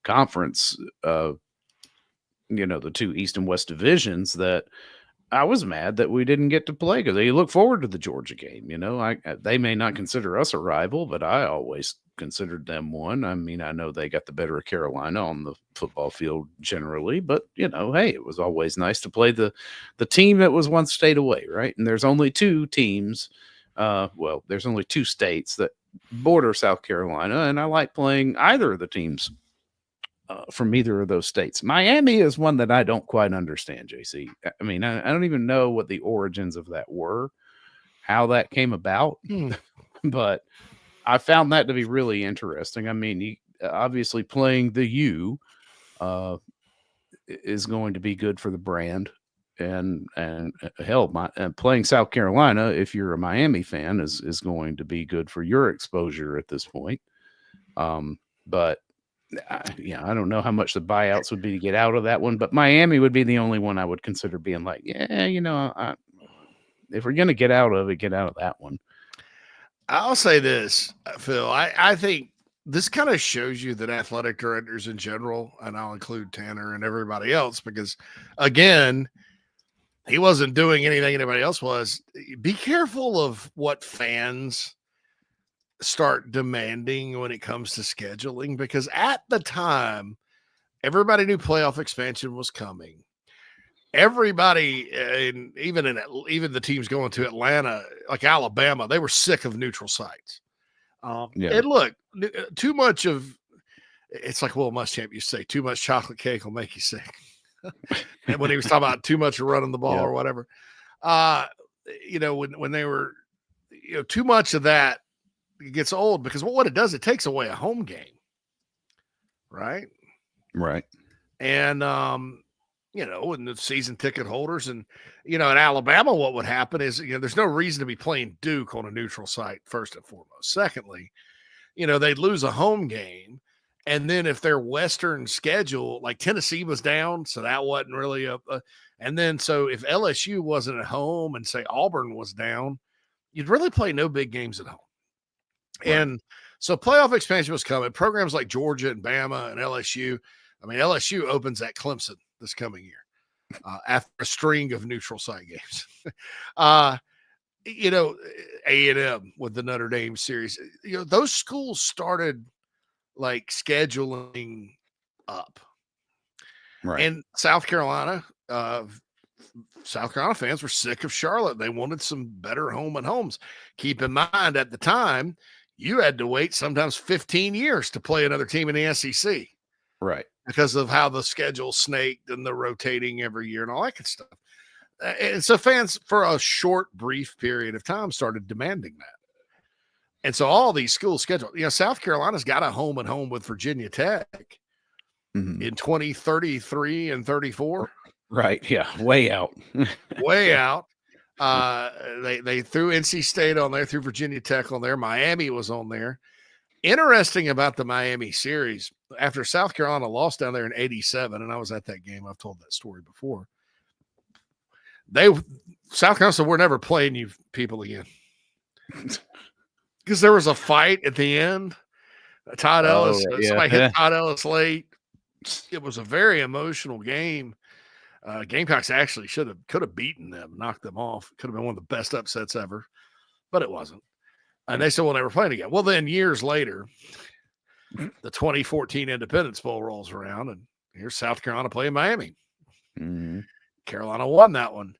conference, the two East and West divisions, that I was mad that we didn't get to play because they look forward to the Georgia game. They may not consider us a rival, but I always considered them one. I mean, I know they got the better of Carolina on the football field generally, but hey, it was always nice to play the team that was one state away, right? And there's only two teams. There's only two states that border South Carolina, and I like playing either of the teams from either of those states. Miami is one that I don't quite understand, JC. I mean, I don't even know what the origins of that were, how that came about, but I found that to be really interesting. I mean, obviously playing the U is going to be good for the brand, and hell, playing South Carolina, if you're a Miami fan, is going to be good for your exposure at this point. But I don't know how much the buyouts would be to get out of that one, but Miami would be the only one I would consider being like, if we're going to get out of it, get out of that one. I'll say this, Phil, I think this kind of shows you that athletic directors in general, and I'll include Tanner and everybody else, because again, he wasn't doing anything anybody else was. Be careful of what fans start demanding when it comes to scheduling, because at the time everybody knew playoff expansion was coming. Everybody, and even the teams going to Atlanta, like Alabama, they were sick of neutral sites. And look, too much of it's like Will Muschamp used to say, too much chocolate cake will make you sick. And when he was talking about too much of running the ball or whatever, when they were, too much of that, it gets old, because what it does, it takes away a home game. Right. And, and the season ticket holders and, in Alabama, what would happen is, there's no reason to be playing Duke on a neutral site, first and foremost. Secondly, they'd lose a home game. And then if their Western schedule, like Tennessee was down, so that wasn't really and then, so if LSU wasn't at home and say Auburn was down, you'd really play no big games at home. And so playoff expansion was coming. Programs like Georgia and Bama and LSU. I mean, LSU opens at Clemson this coming year after a string of neutral site games. A&M with the Notre Dame series. Those schools started like scheduling up. Right. And South Carolina fans were sick of Charlotte. They wanted some better home and homes. Keep in mind, at the time, you had to wait sometimes 15 years to play another team in the SEC. Right. Because of how the schedule snaked and the rotating every year and all that good stuff. And so fans, for a short, brief period of time, started demanding that. And so all these schools scheduled, South Carolina's got a home and home with Virginia Tech in 2033 and 34. Right. Yeah. Way out. Way out. They threw NC State on there, threw Virginia Tech on there. Miami was on there. Interesting about the Miami series, after South Carolina lost down there in 87, and I was at that game. I've told that story before. South Carolina said, we're never playing you people again. Because there was a fight at the end. Todd Ellis, somebody hit Todd Ellis late. It was a very emotional game. Gamecocks actually could have beaten them, knocked them off. Could have been one of the best upsets ever, but it wasn't. And they said, we'll never play it again. Well, then years later, the 2014 Independence Bowl rolls around, and here's South Carolina playing Miami. Mm-hmm. Carolina won that one.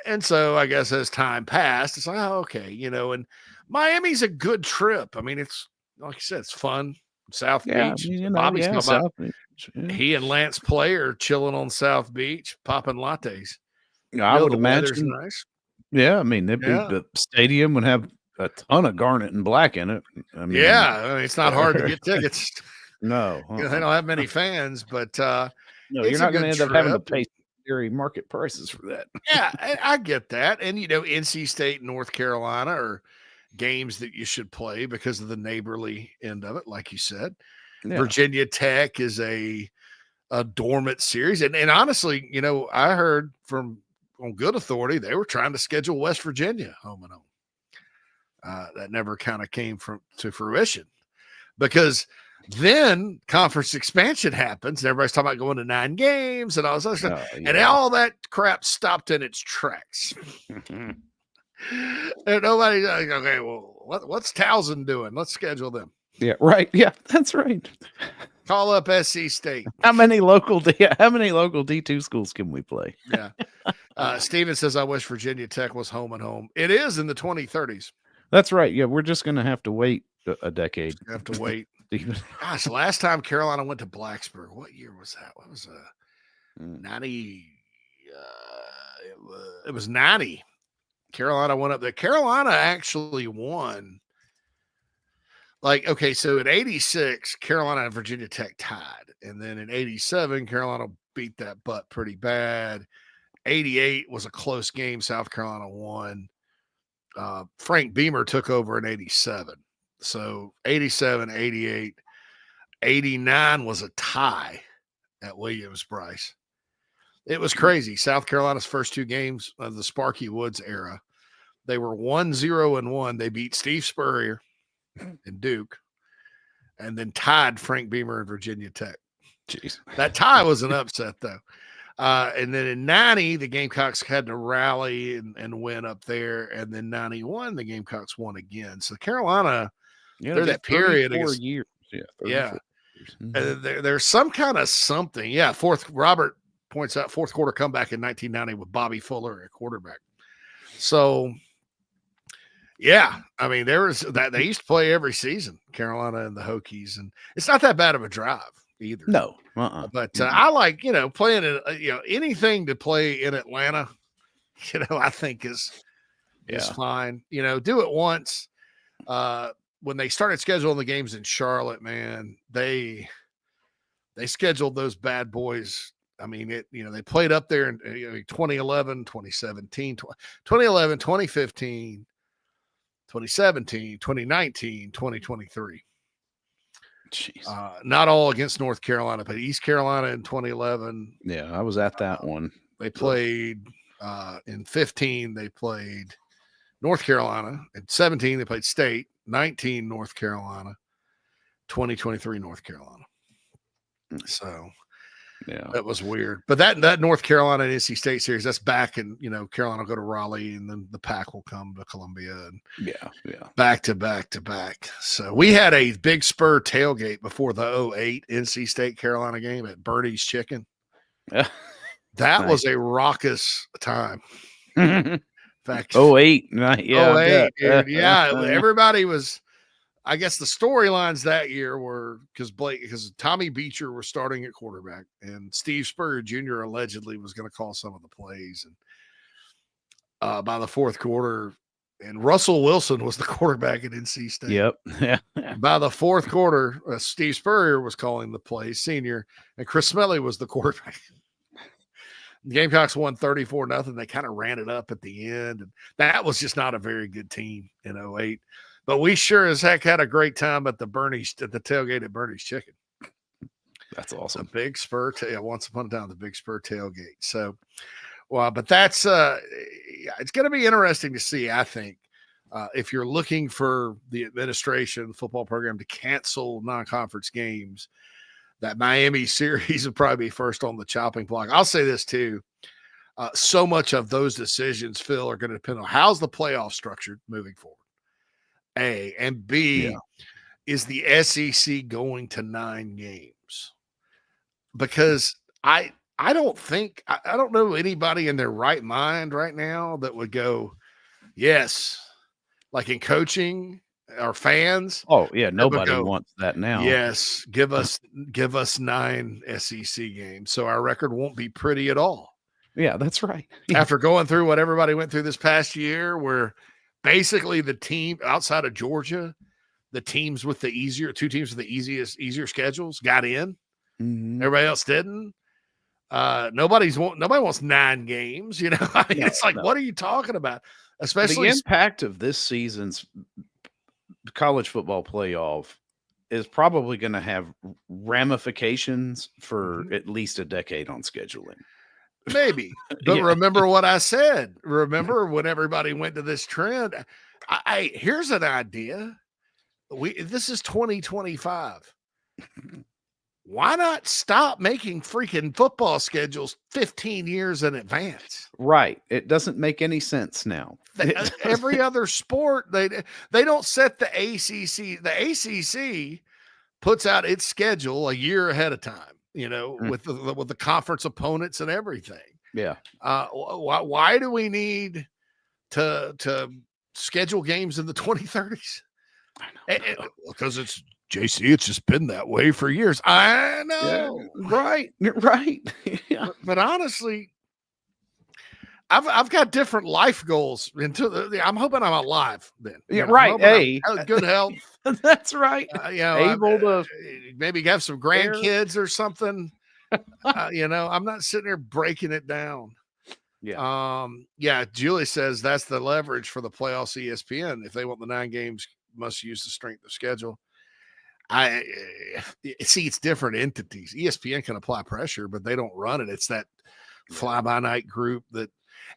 And so I guess as time passed, it's like, oh, okay, and Miami's a good trip. I mean, it's like you said, it's fun. South Beach. Bobby's talking about he and Lance Play are chilling on South Beach, popping lattes. I would imagine. Nice. Yeah, I mean, the stadium would have a ton of garnet and black in it. I mean, it's not hard to get tickets. No, they don't have many fans, but no, you're not going to end up having to pay very market prices for that. Yeah, I get that. And NC State and North Carolina are games that you should play because of the neighborly end of it, like you said. Yeah. Virginia Tech is a dormant series. And honestly, I heard from on good authority they were trying to schedule West Virginia home and home. That never kind of came to fruition because then conference expansion happens and everybody's talking about going to 9 games and all this other stuff. And all that crap stopped in its tracks. And nobody's like, okay, well, what's Towson doing? Let's schedule them. Yeah, right. Yeah, that's right. Call up SC State. How many local D2 schools can we play? Yeah. Steven says, I wish Virginia Tech was home and home. It is in the 2030s. That's right. Yeah, we're just going to have to wait a decade. We have to wait. Gosh, last time Carolina went to Blacksburg, what year was that? What was 90? It was 90. Carolina went up there. Carolina actually won. So in 86, Carolina and Virginia Tech tied. And then in 87, Carolina beat that butt pretty bad. 88 was a close game. South Carolina won. Frank Beamer took over in 87. So 87, 88, 89 was a tie at Williams-Brice. It was crazy. South Carolina's first 2 games of the Sparky Woods era, they were 1-0-1. They beat Steve Spurrier and Duke, and then tied Frank Beamer and Virginia Tech. Jeez. That tie was an upset, though. And then in 90, the Gamecocks had to rally and win up there. And then 91, the Gamecocks won again. So Carolina, they're that period. 34 years. Yeah. And there's some kind of something. Yeah. Robert points out fourth quarter comeback in 1990 with Bobby Fuller at quarterback. So, yeah, I mean, there was that they used to play every season, Carolina and the Hokies, and it's not that bad of a drive either. No, but I like playing it. Anything to play in Atlanta, I think is fine. Do it once. When they started scheduling the games in Charlotte, man, they scheduled those bad boys. I mean, they played up there in 2011, 2017, 2011, 2015. 2017, 2019, 2023. Jeez. Not all against North Carolina, but East Carolina in 2011. Yeah, I was at that one. They played in 15, they played North Carolina. In 17, they played State. 19, North Carolina. 2023, North Carolina. So, yeah, that was weird. But that North Carolina and NC State series, that's back, and Carolina will go to Raleigh, and then the Pack will come to Columbia, and back to back to back. So we had a big Spur tailgate before the 08 NC State Carolina game at Birdie's Chicken. Yeah, that was a raucous time. In fact, 08, 08, dude. Yeah, everybody was. I guess the storylines that year were because Tommy Beecher was starting at quarterback, and Steve Spurrier Jr. allegedly was going to call some of the plays. And by the fourth quarter, and Russell Wilson was the quarterback at NC State. Yep. Yeah. By the fourth quarter, Steve Spurrier was calling the plays, senior, and Chris Smelley was the quarterback. The Gamecocks won 34-0. They kind of ran it up at the end, and that was just not a very good team in 08. But we sure as heck had a great time at the tailgate at Bernie's Chicken. That's awesome. The Big Spur once upon a time, the Big Spur tailgate. So, well, but that's it's going to be interesting to see. I think if you're looking for the administration, the football program to cancel non-conference games, that Miami series would probably be first on the chopping block. I'll say this too. So much of those decisions, Phil, are going to depend on how's the playoff structured moving forward. A and B, is the SEC going to 9 games? Because I don't know anybody in their right mind right now that would go, yes, like in coaching or fans. Oh yeah, nobody wants that now. Yes, give us 9 SEC games, so our record won't be pretty at all. Yeah, that's right. After going through what everybody went through this past year, where basically the team outside of Georgia, the teams with the easier easier schedules got in. Mm-hmm. Everybody else didn't. Nobody wants 9 games. You know, I mean, it's like, what are you talking about? Especially the impact of this season's college football playoff is probably going to have ramifications for at least a decade on scheduling. Maybe, but remember what I said. Remember when everybody went to this trend? Here's an idea. This is 2025. Why not stop making freaking football schedules 15 years in advance? Right. It doesn't make any sense now. Every other sport, they don't set the ACC. The ACC puts out its schedule a year ahead of time, you know, with the conference opponents and everything. Yeah. Why do we need to schedule games in the 2030s? I know. Because it's JC, it's just been that way for years. I know. Yeah, right. Yeah. But honestly, I've got different life goals. I'm hoping I'm alive then. Yeah, right. Hey, good health. That's right. Able to maybe have some grandkids or something. I'm not sitting there breaking it down. Yeah. Julie says that's the leverage for the playoffs. ESPN, if they want the 9 games, must use the strength of schedule. It's different entities. ESPN can apply pressure, but they don't run it. It's that fly by night group that,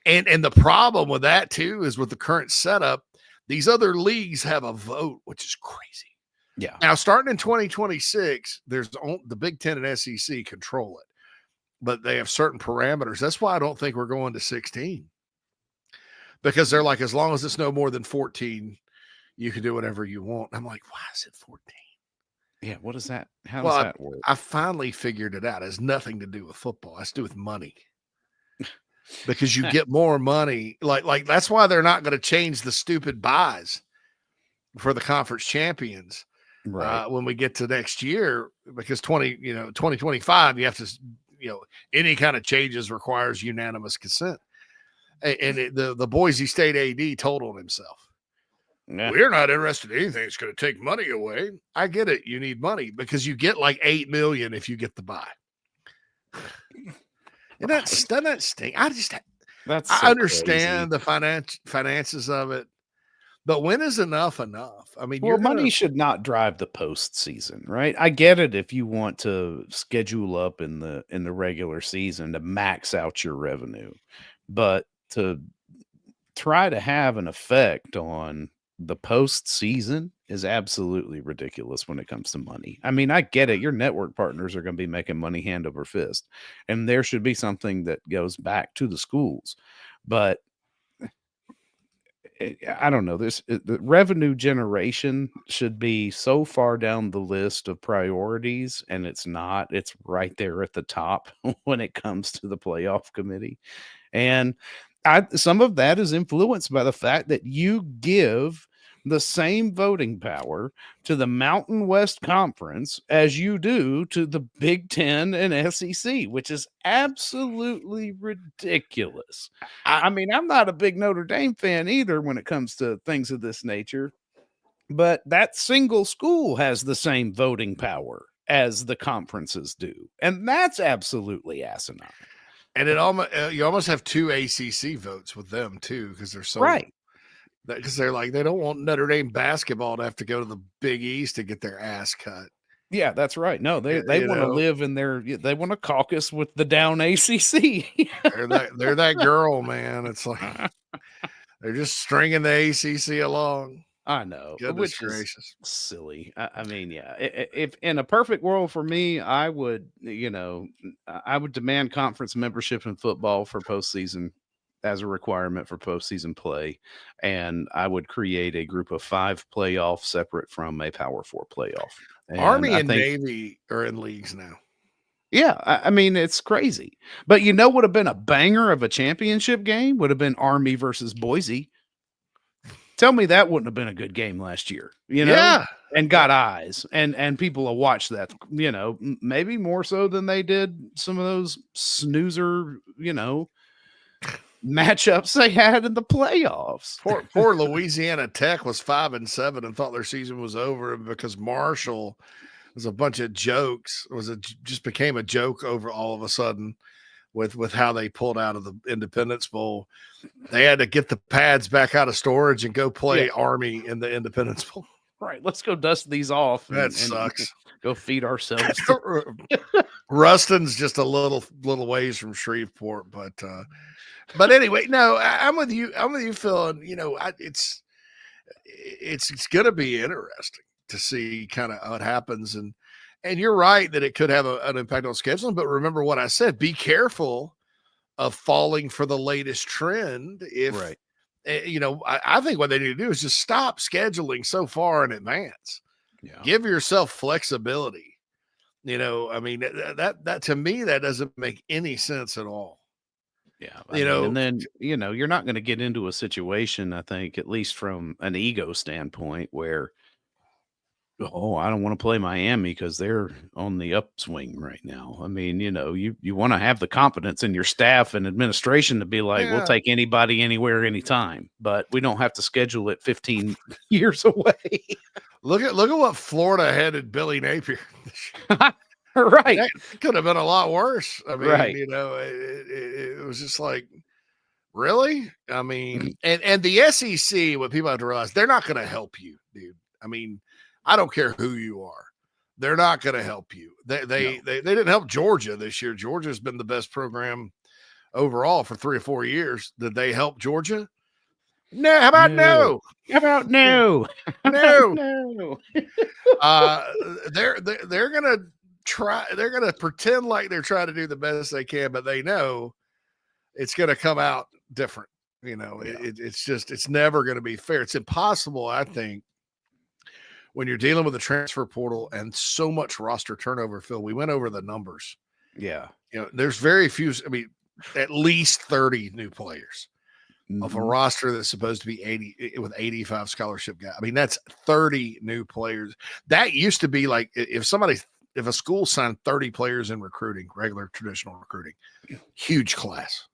and the problem with that too is with the current setup, these other leagues have a vote, which is crazy. Yeah. Now starting in 2026, there's the Big Ten and SEC control it, but they have certain parameters. That's why I don't think we're going to 16, because they're like, as long as it's no more than 14, you can do whatever you want. I'm like, why is it 14? Yeah, what is that? How does that work? I finally figured it out. It has nothing to do with football. It has to do with money. Because you get more money. Like that's why they're not going to change the stupid buys for the conference champions when we get to next year. Because 2025, you have to, any kind of changes requires unanimous consent. And the Boise State AD told on himself. Yeah. We're not interested in anything that's going to take money away. I get it. You need money because you get like $8 million if you get the buy. And doesn't that stink? I understand the finances of it, but when is enough enough? I mean, money should not drive the postseason, right? I get it if you want to schedule up in the regular season to max out your revenue, but to try to have an effect on the postseason is absolutely ridiculous when it comes to money. I mean, I get it. Your network partners are going to be making money hand over fist, and there should be something that goes back to the schools. But I don't know. The revenue generation should be so far down the list of priorities, and it's not. It's right there at the top when it comes to the playoff committee. And some of that is influenced by the fact that you give the same voting power to the Mountain West Conference as you do to the Big Ten and SEC, which is absolutely ridiculous. I mean, I'm not a big Notre Dame fan either when it comes to things of this nature, but that single school has the same voting power as the conferences do, and that's absolutely asinine. And you almost have 2 ACC votes with them too, because they're so right. because they're like, they don't want Notre Dame basketball to have to go to the Big East to get their ass cut. Yeah, that's right. No, they want to live in they want to caucus with the down ACC. they're that girl, man. It's like they're just stringing the ACC along. I know, Goodness which gracious. is silly. I mean, yeah. If in a perfect world for me, I would, I would demand conference membership in football for postseason as a requirement for postseason play, and I would create a group of 5 playoff separate from a Power 4 playoff. And Army and Navy are in leagues now. Yeah, I mean, it's crazy. But would have been a banger of a championship game would have been Army versus Boise. Tell me that wouldn't have been a good game last year, Yeah. and got eyes and people will watch that, maybe more so than they did some of those snoozer, matchups they had in the playoffs. Poor Louisiana Tech was 5-7 and thought their season was over because Marshall was a bunch of jokes. Just became a joke over all of a sudden with how they pulled out of the Independence Bowl. They had to get the pads back out of storage and go play Army in the Independence Bowl. Right, let's go dust these off. That sucks. Go feed ourselves. Ruston's just a little ways from Shreveport, but anyway, no, I'm with you. I'm with you, Phil. And it's going to be interesting to see kind of what happens. And you're right that it could have an impact on scheduling. But remember what I said: be careful of falling for the latest trend. I think what they need to do is just stop scheduling so far in advance. Yeah. Give yourself flexibility. I mean, that to me, that doesn't make any sense at all. Yeah. And then, you're not going to get into a situation, I think, at least from an ego standpoint, where, I don't want to play Miami because they're on the upswing right now. I mean, you want to have the confidence in your staff and administration to be like, we'll take anybody, anywhere, anytime, but we don't have to schedule it 15 years away. Look at what Florida headed Billy Napier. Right. That could have been a lot worse. I mean, right. It was just like, really? I mean, and the SEC, what people have to realize, they're not going to help you, dude. I mean, I don't care who you are. They're not going to help you. They didn't help Georgia this year. Georgia's been the best program overall for 3 or 4 years. Did they help Georgia? No. How about no? How about no? No. No. They're going to try. They're going to pretend like they're trying to do the best they can, but they know it's going to come out different. It's never going to be fair. It's impossible, I think, when you're dealing with the transfer portal and so much roster turnover. Phil, we went over the numbers. Yeah. There's very few, at least 30 new players of a roster that's supposed to be 80 with 85 scholarship guys. I mean, that's 30 new players. That used to be like if a school signed 30 players in recruiting, regular traditional recruiting, huge class.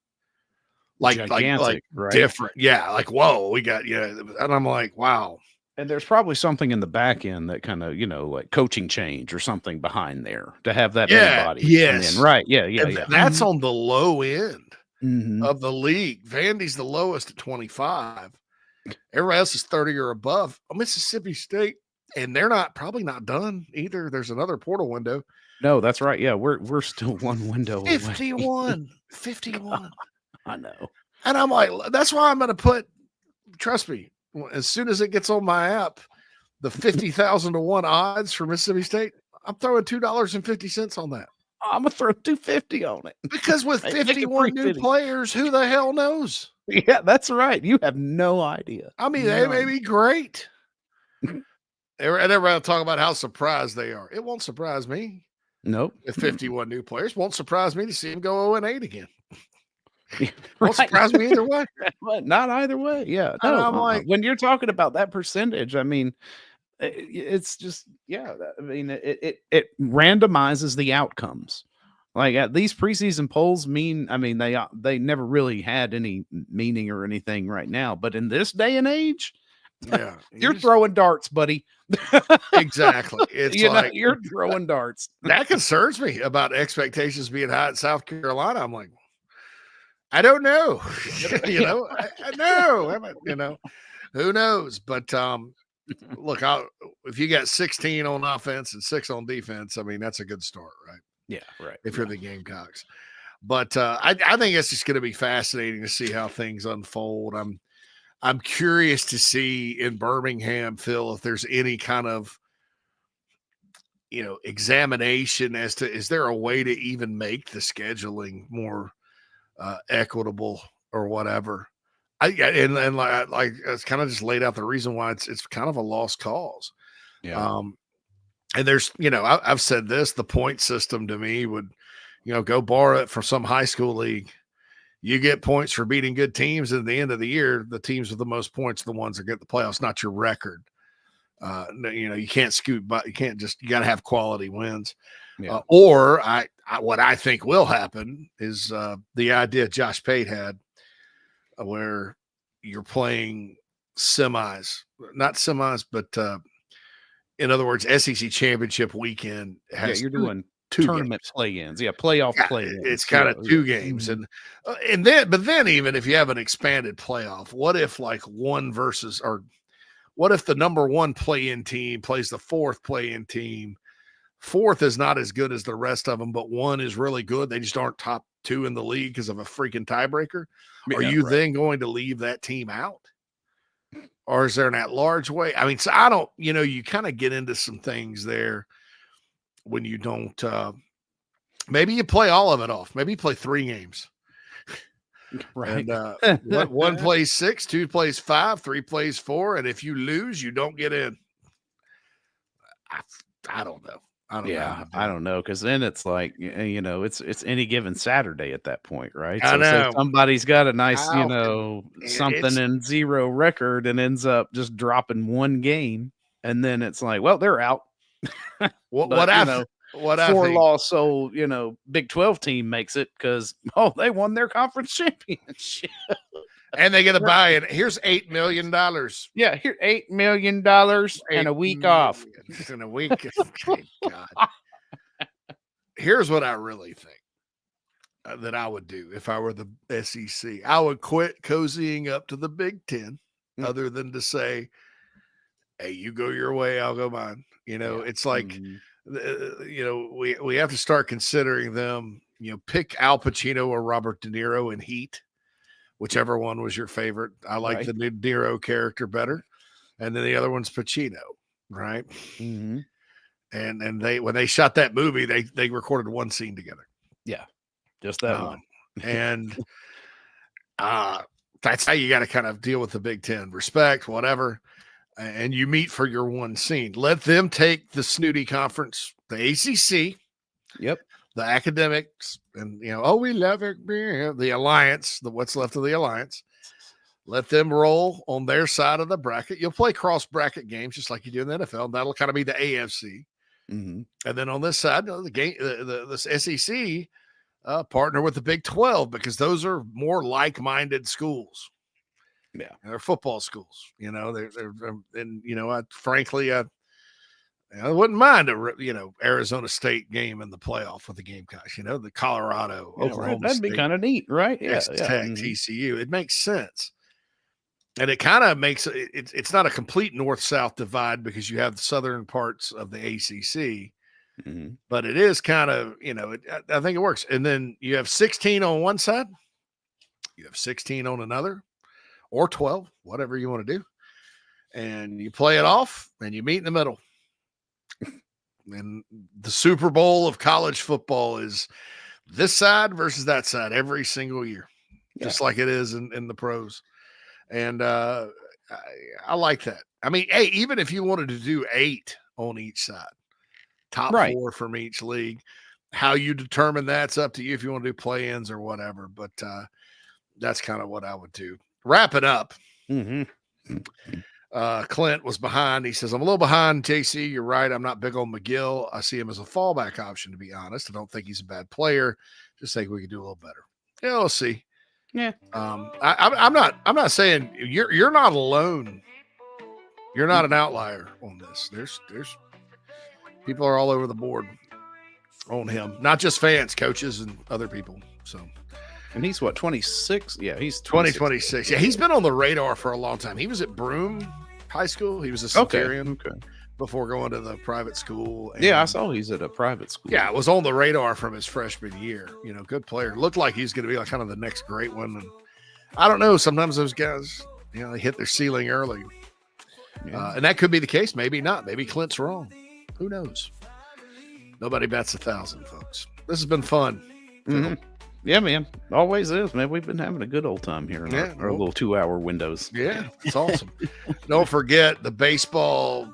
Gigantic, like right? Different. Yeah. Like, whoa, we got, and I'm like, wow. And there's probably something in the back end that kind of, like coaching change or something behind there to have that many bodies. Yes. Right. Yeah. That's on the low end of the league. Vandy's the lowest at 25. Everybody else is 30 or above. Mississippi State, and they're probably not done either. There's another portal window. No, that's right. Yeah, we're still one window away. 51. I know. And I'm like, that's why I'm going to put, trust me, as soon as it gets on my app, the 50,000 to 1 odds for Mississippi State, I'm throwing $2.50 on that. I'm going to throw $2.50 on it. Because with 51 new players, who the hell knows? Yeah, that's right. You have no idea. I mean, they may be great. And everybody will talk about how surprised they are. It won't surprise me. Nope. With 51 new players, won't surprise me to see them go 0-8 again. Won't surprise me either way. Not either way. Yeah. No, I'm like, when you're talking about that percentage, I mean, it's just, I mean, it randomizes the outcomes. Like these preseason polls mean, I mean, they never really had any meaning or anything right now, but in this day and age, you're throwing darts, buddy. Exactly. It's you're throwing darts. That concerns me about expectations being high in South Carolina. I'm like, I don't know. I know. Who knows? But look, if you got 16 on offense and 6 on defense, I mean, that's a good start, right? Yeah, right. If you're the Gamecocks. But I think it's just going to be fascinating to see how things unfold. I'm curious to see in Birmingham, Phil, if there's any kind of examination as to, is there a way to even make the scheduling more equitable or whatever. And like it's kind of just laid out the reason why it's kind of a lost cause. Yeah. And there's, I've said this, the point system to me would, go borrow it from some high school league. You get points for beating good teams. And at the end of the year, the teams with the most points are the ones that get the playoffs, not your record. You can't scoot, but you got to have quality wins. Yeah. Or what I think will happen is the idea Josh Pate had, where you're playing not semis, but in other words, SEC championship weekend has you're doing two tournament play-ins. Yeah, playoff play-ins. It's kind of 2 games, and then even if you have an expanded playoff, what if what if the number 1 play-in team plays the 4th play-in team? 4th is not as good as the rest of them, but 1 is really good. They just aren't top 2 in the league because of a freaking tiebreaker. Are you then going to leave that team out? Or is there an at-large way? I mean, so I don't, you kind of get into some things there when you don't, maybe you play all of it off. Maybe you play 3 games. Right. And 1 plays 6, 2 plays 5, 3 plays 4. And if you lose, you don't get in. I don't know. I don't know, because then it's like, it's any given Saturday at that point, right? I know. So somebody's got a nice, something in 0 record and ends up just dropping 1 game, and then it's like, well, they're out. What 4-loss Big 12 team makes it because they won their conference championship. And they get a buy-in. Here's $8 million. Yeah, here $8 million and a week off. In a week. Okay, God. Here's what I really think that I would do if I were the SEC. I would quit cozying up to the Big Ten, other than to say, "Hey, you go your way, I'll go mine." It's like, we have to start considering them. Pick Al Pacino or Robert De Niro in Heat. Whichever one was your favorite. I like the De Niro character better. And then the other one's Pacino, right? Mm-hmm. And when they shot that movie, they recorded 1 scene together. Yeah, just that one. And that's how you got to kind of deal with the Big Ten. Respect, whatever. And you meet for your 1 scene. Let them take the snooty conference, the ACC. Yep. The academics, and we love it. The alliance, what's left of the alliance. Let them roll on their side of the bracket. You'll play cross bracket games just like you do in the NFL. That'll kind of be the AFC. Mm-hmm. And then on this side, the SEC partner with the Big 12, because those are more like-minded schools. Yeah, they're football schools. Frankly, I wouldn't mind Arizona State game in the playoff with the Gamecocks. The Colorado, Oklahoma that'd be kind of neat, right? Yeah, Tech, TCU. It makes sense, and it kind of makes it's not a complete north-south divide because you have the southern parts of the ACC, but it is kind of I think it works. And then you have 16 on one side, you have 16 on another, or 12, whatever you want to do, and you play it off, and you meet in the middle. And the Super Bowl of college football is this side versus that side every single year, just like it is in the pros. And I like that. I mean, hey, even if you wanted to do 8 on each side, top 4 from each league, how you determine that's up to you if you want to do play-ins or whatever. But that's kind of what I would do. Wrap it up. Clint was behind. He says, I'm a little behind, JC. You're right. I'm not big on McGill. I see him as a fallback option, to be honest. I don't think he's a bad player. Just think we could do a little better. Yeah, we'll see. Yeah. I'm not saying you're not alone. You're not an outlier on this. There's people are all over the board on him, not just fans, coaches, and other people. So And he's what, 26? Yeah, he's 26. Yeah, he's been on the radar for a long time. He was at Broome High School. He was a Centurion before going to the private school. And, yeah, I saw he's at a private school. Yeah, it was on the radar from his freshman year. You know, good player. Looked like he's going to be like kind of the next great one. And I don't know. Sometimes those guys, you know, they hit their ceiling early. And that could be the case. Maybe not. Maybe Clint's wrong. Who knows? Nobody bets 1,000, folks. This has been fun. Mm-hmm. Yeah, man. Always is, man. We've been having a good old time here in our little 2-hour windows. Yeah, it's awesome. Don't forget the baseball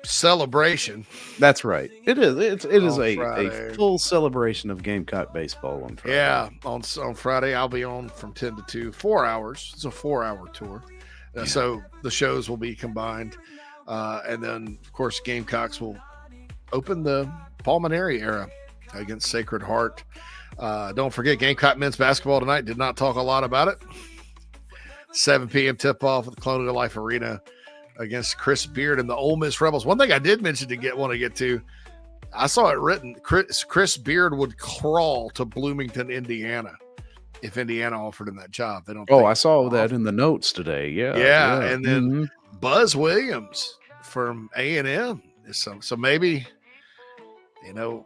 celebration. That's right. It is. It is a full celebration of Gamecock baseball on Friday. Yeah, on Friday I'll be on from 10 to 2, 4 hours. It's a 4-hour tour. So the shows will be combined. And then, of course, Gamecocks will open the Pulmonary era against Sacred Heart. Don't forget Gamecock men's basketball tonight. Did not talk a lot about it. 7 p.m. tip-off at the Colonial Life Arena against Chris Beard and the Ole Miss Rebels. One thing I did mention want to get to, I saw it written, Chris Beard would crawl to Bloomington, Indiana, if Indiana offered him that job. They don't. I saw that in the notes today. Yeah. And then Buzz Williams from A&M. So maybe, you know,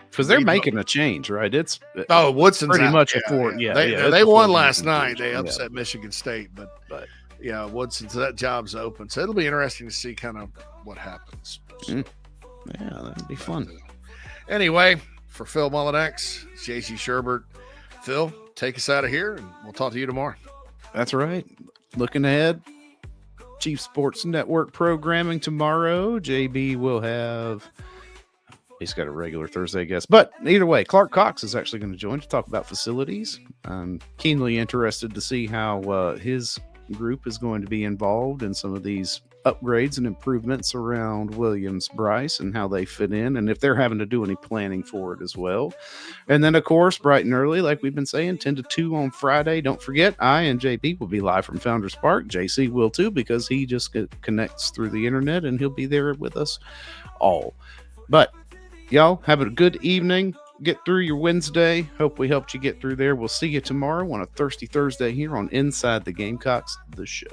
because they're making a change, right? It's Woodson's pretty much a four. They won last night. They upset Michigan State, but yeah, Woodson's that job's open, so it'll be interesting to see kind of what happens. Yeah, that'd be fun. Anyway, for Phil Mullinex, JC Shurburtt, Phil, take us out of here, and we'll talk to you tomorrow. That's right. Looking ahead, Chief Sports Network programming tomorrow. JB will have. He's got a regular Thursday guest. But either way, Clark Cox is actually going to join to talk about facilities. I'm keenly interested to see how his group is going to be involved in some of these upgrades and improvements around Williams-Brice and how they fit in, and if they're having to do any planning for it as well. And then, of course, bright and early, like we've been saying, 10 to 2 on Friday. Don't forget, I and JP will be live from Founders Park. JC will too, because he just connects through the internet, and he'll be there with us all. But y'all have a good evening. Get through your Wednesday. Hope we helped you get through there. We'll see you tomorrow on a Thirsty Thursday here on Inside the Gamecocks, the show.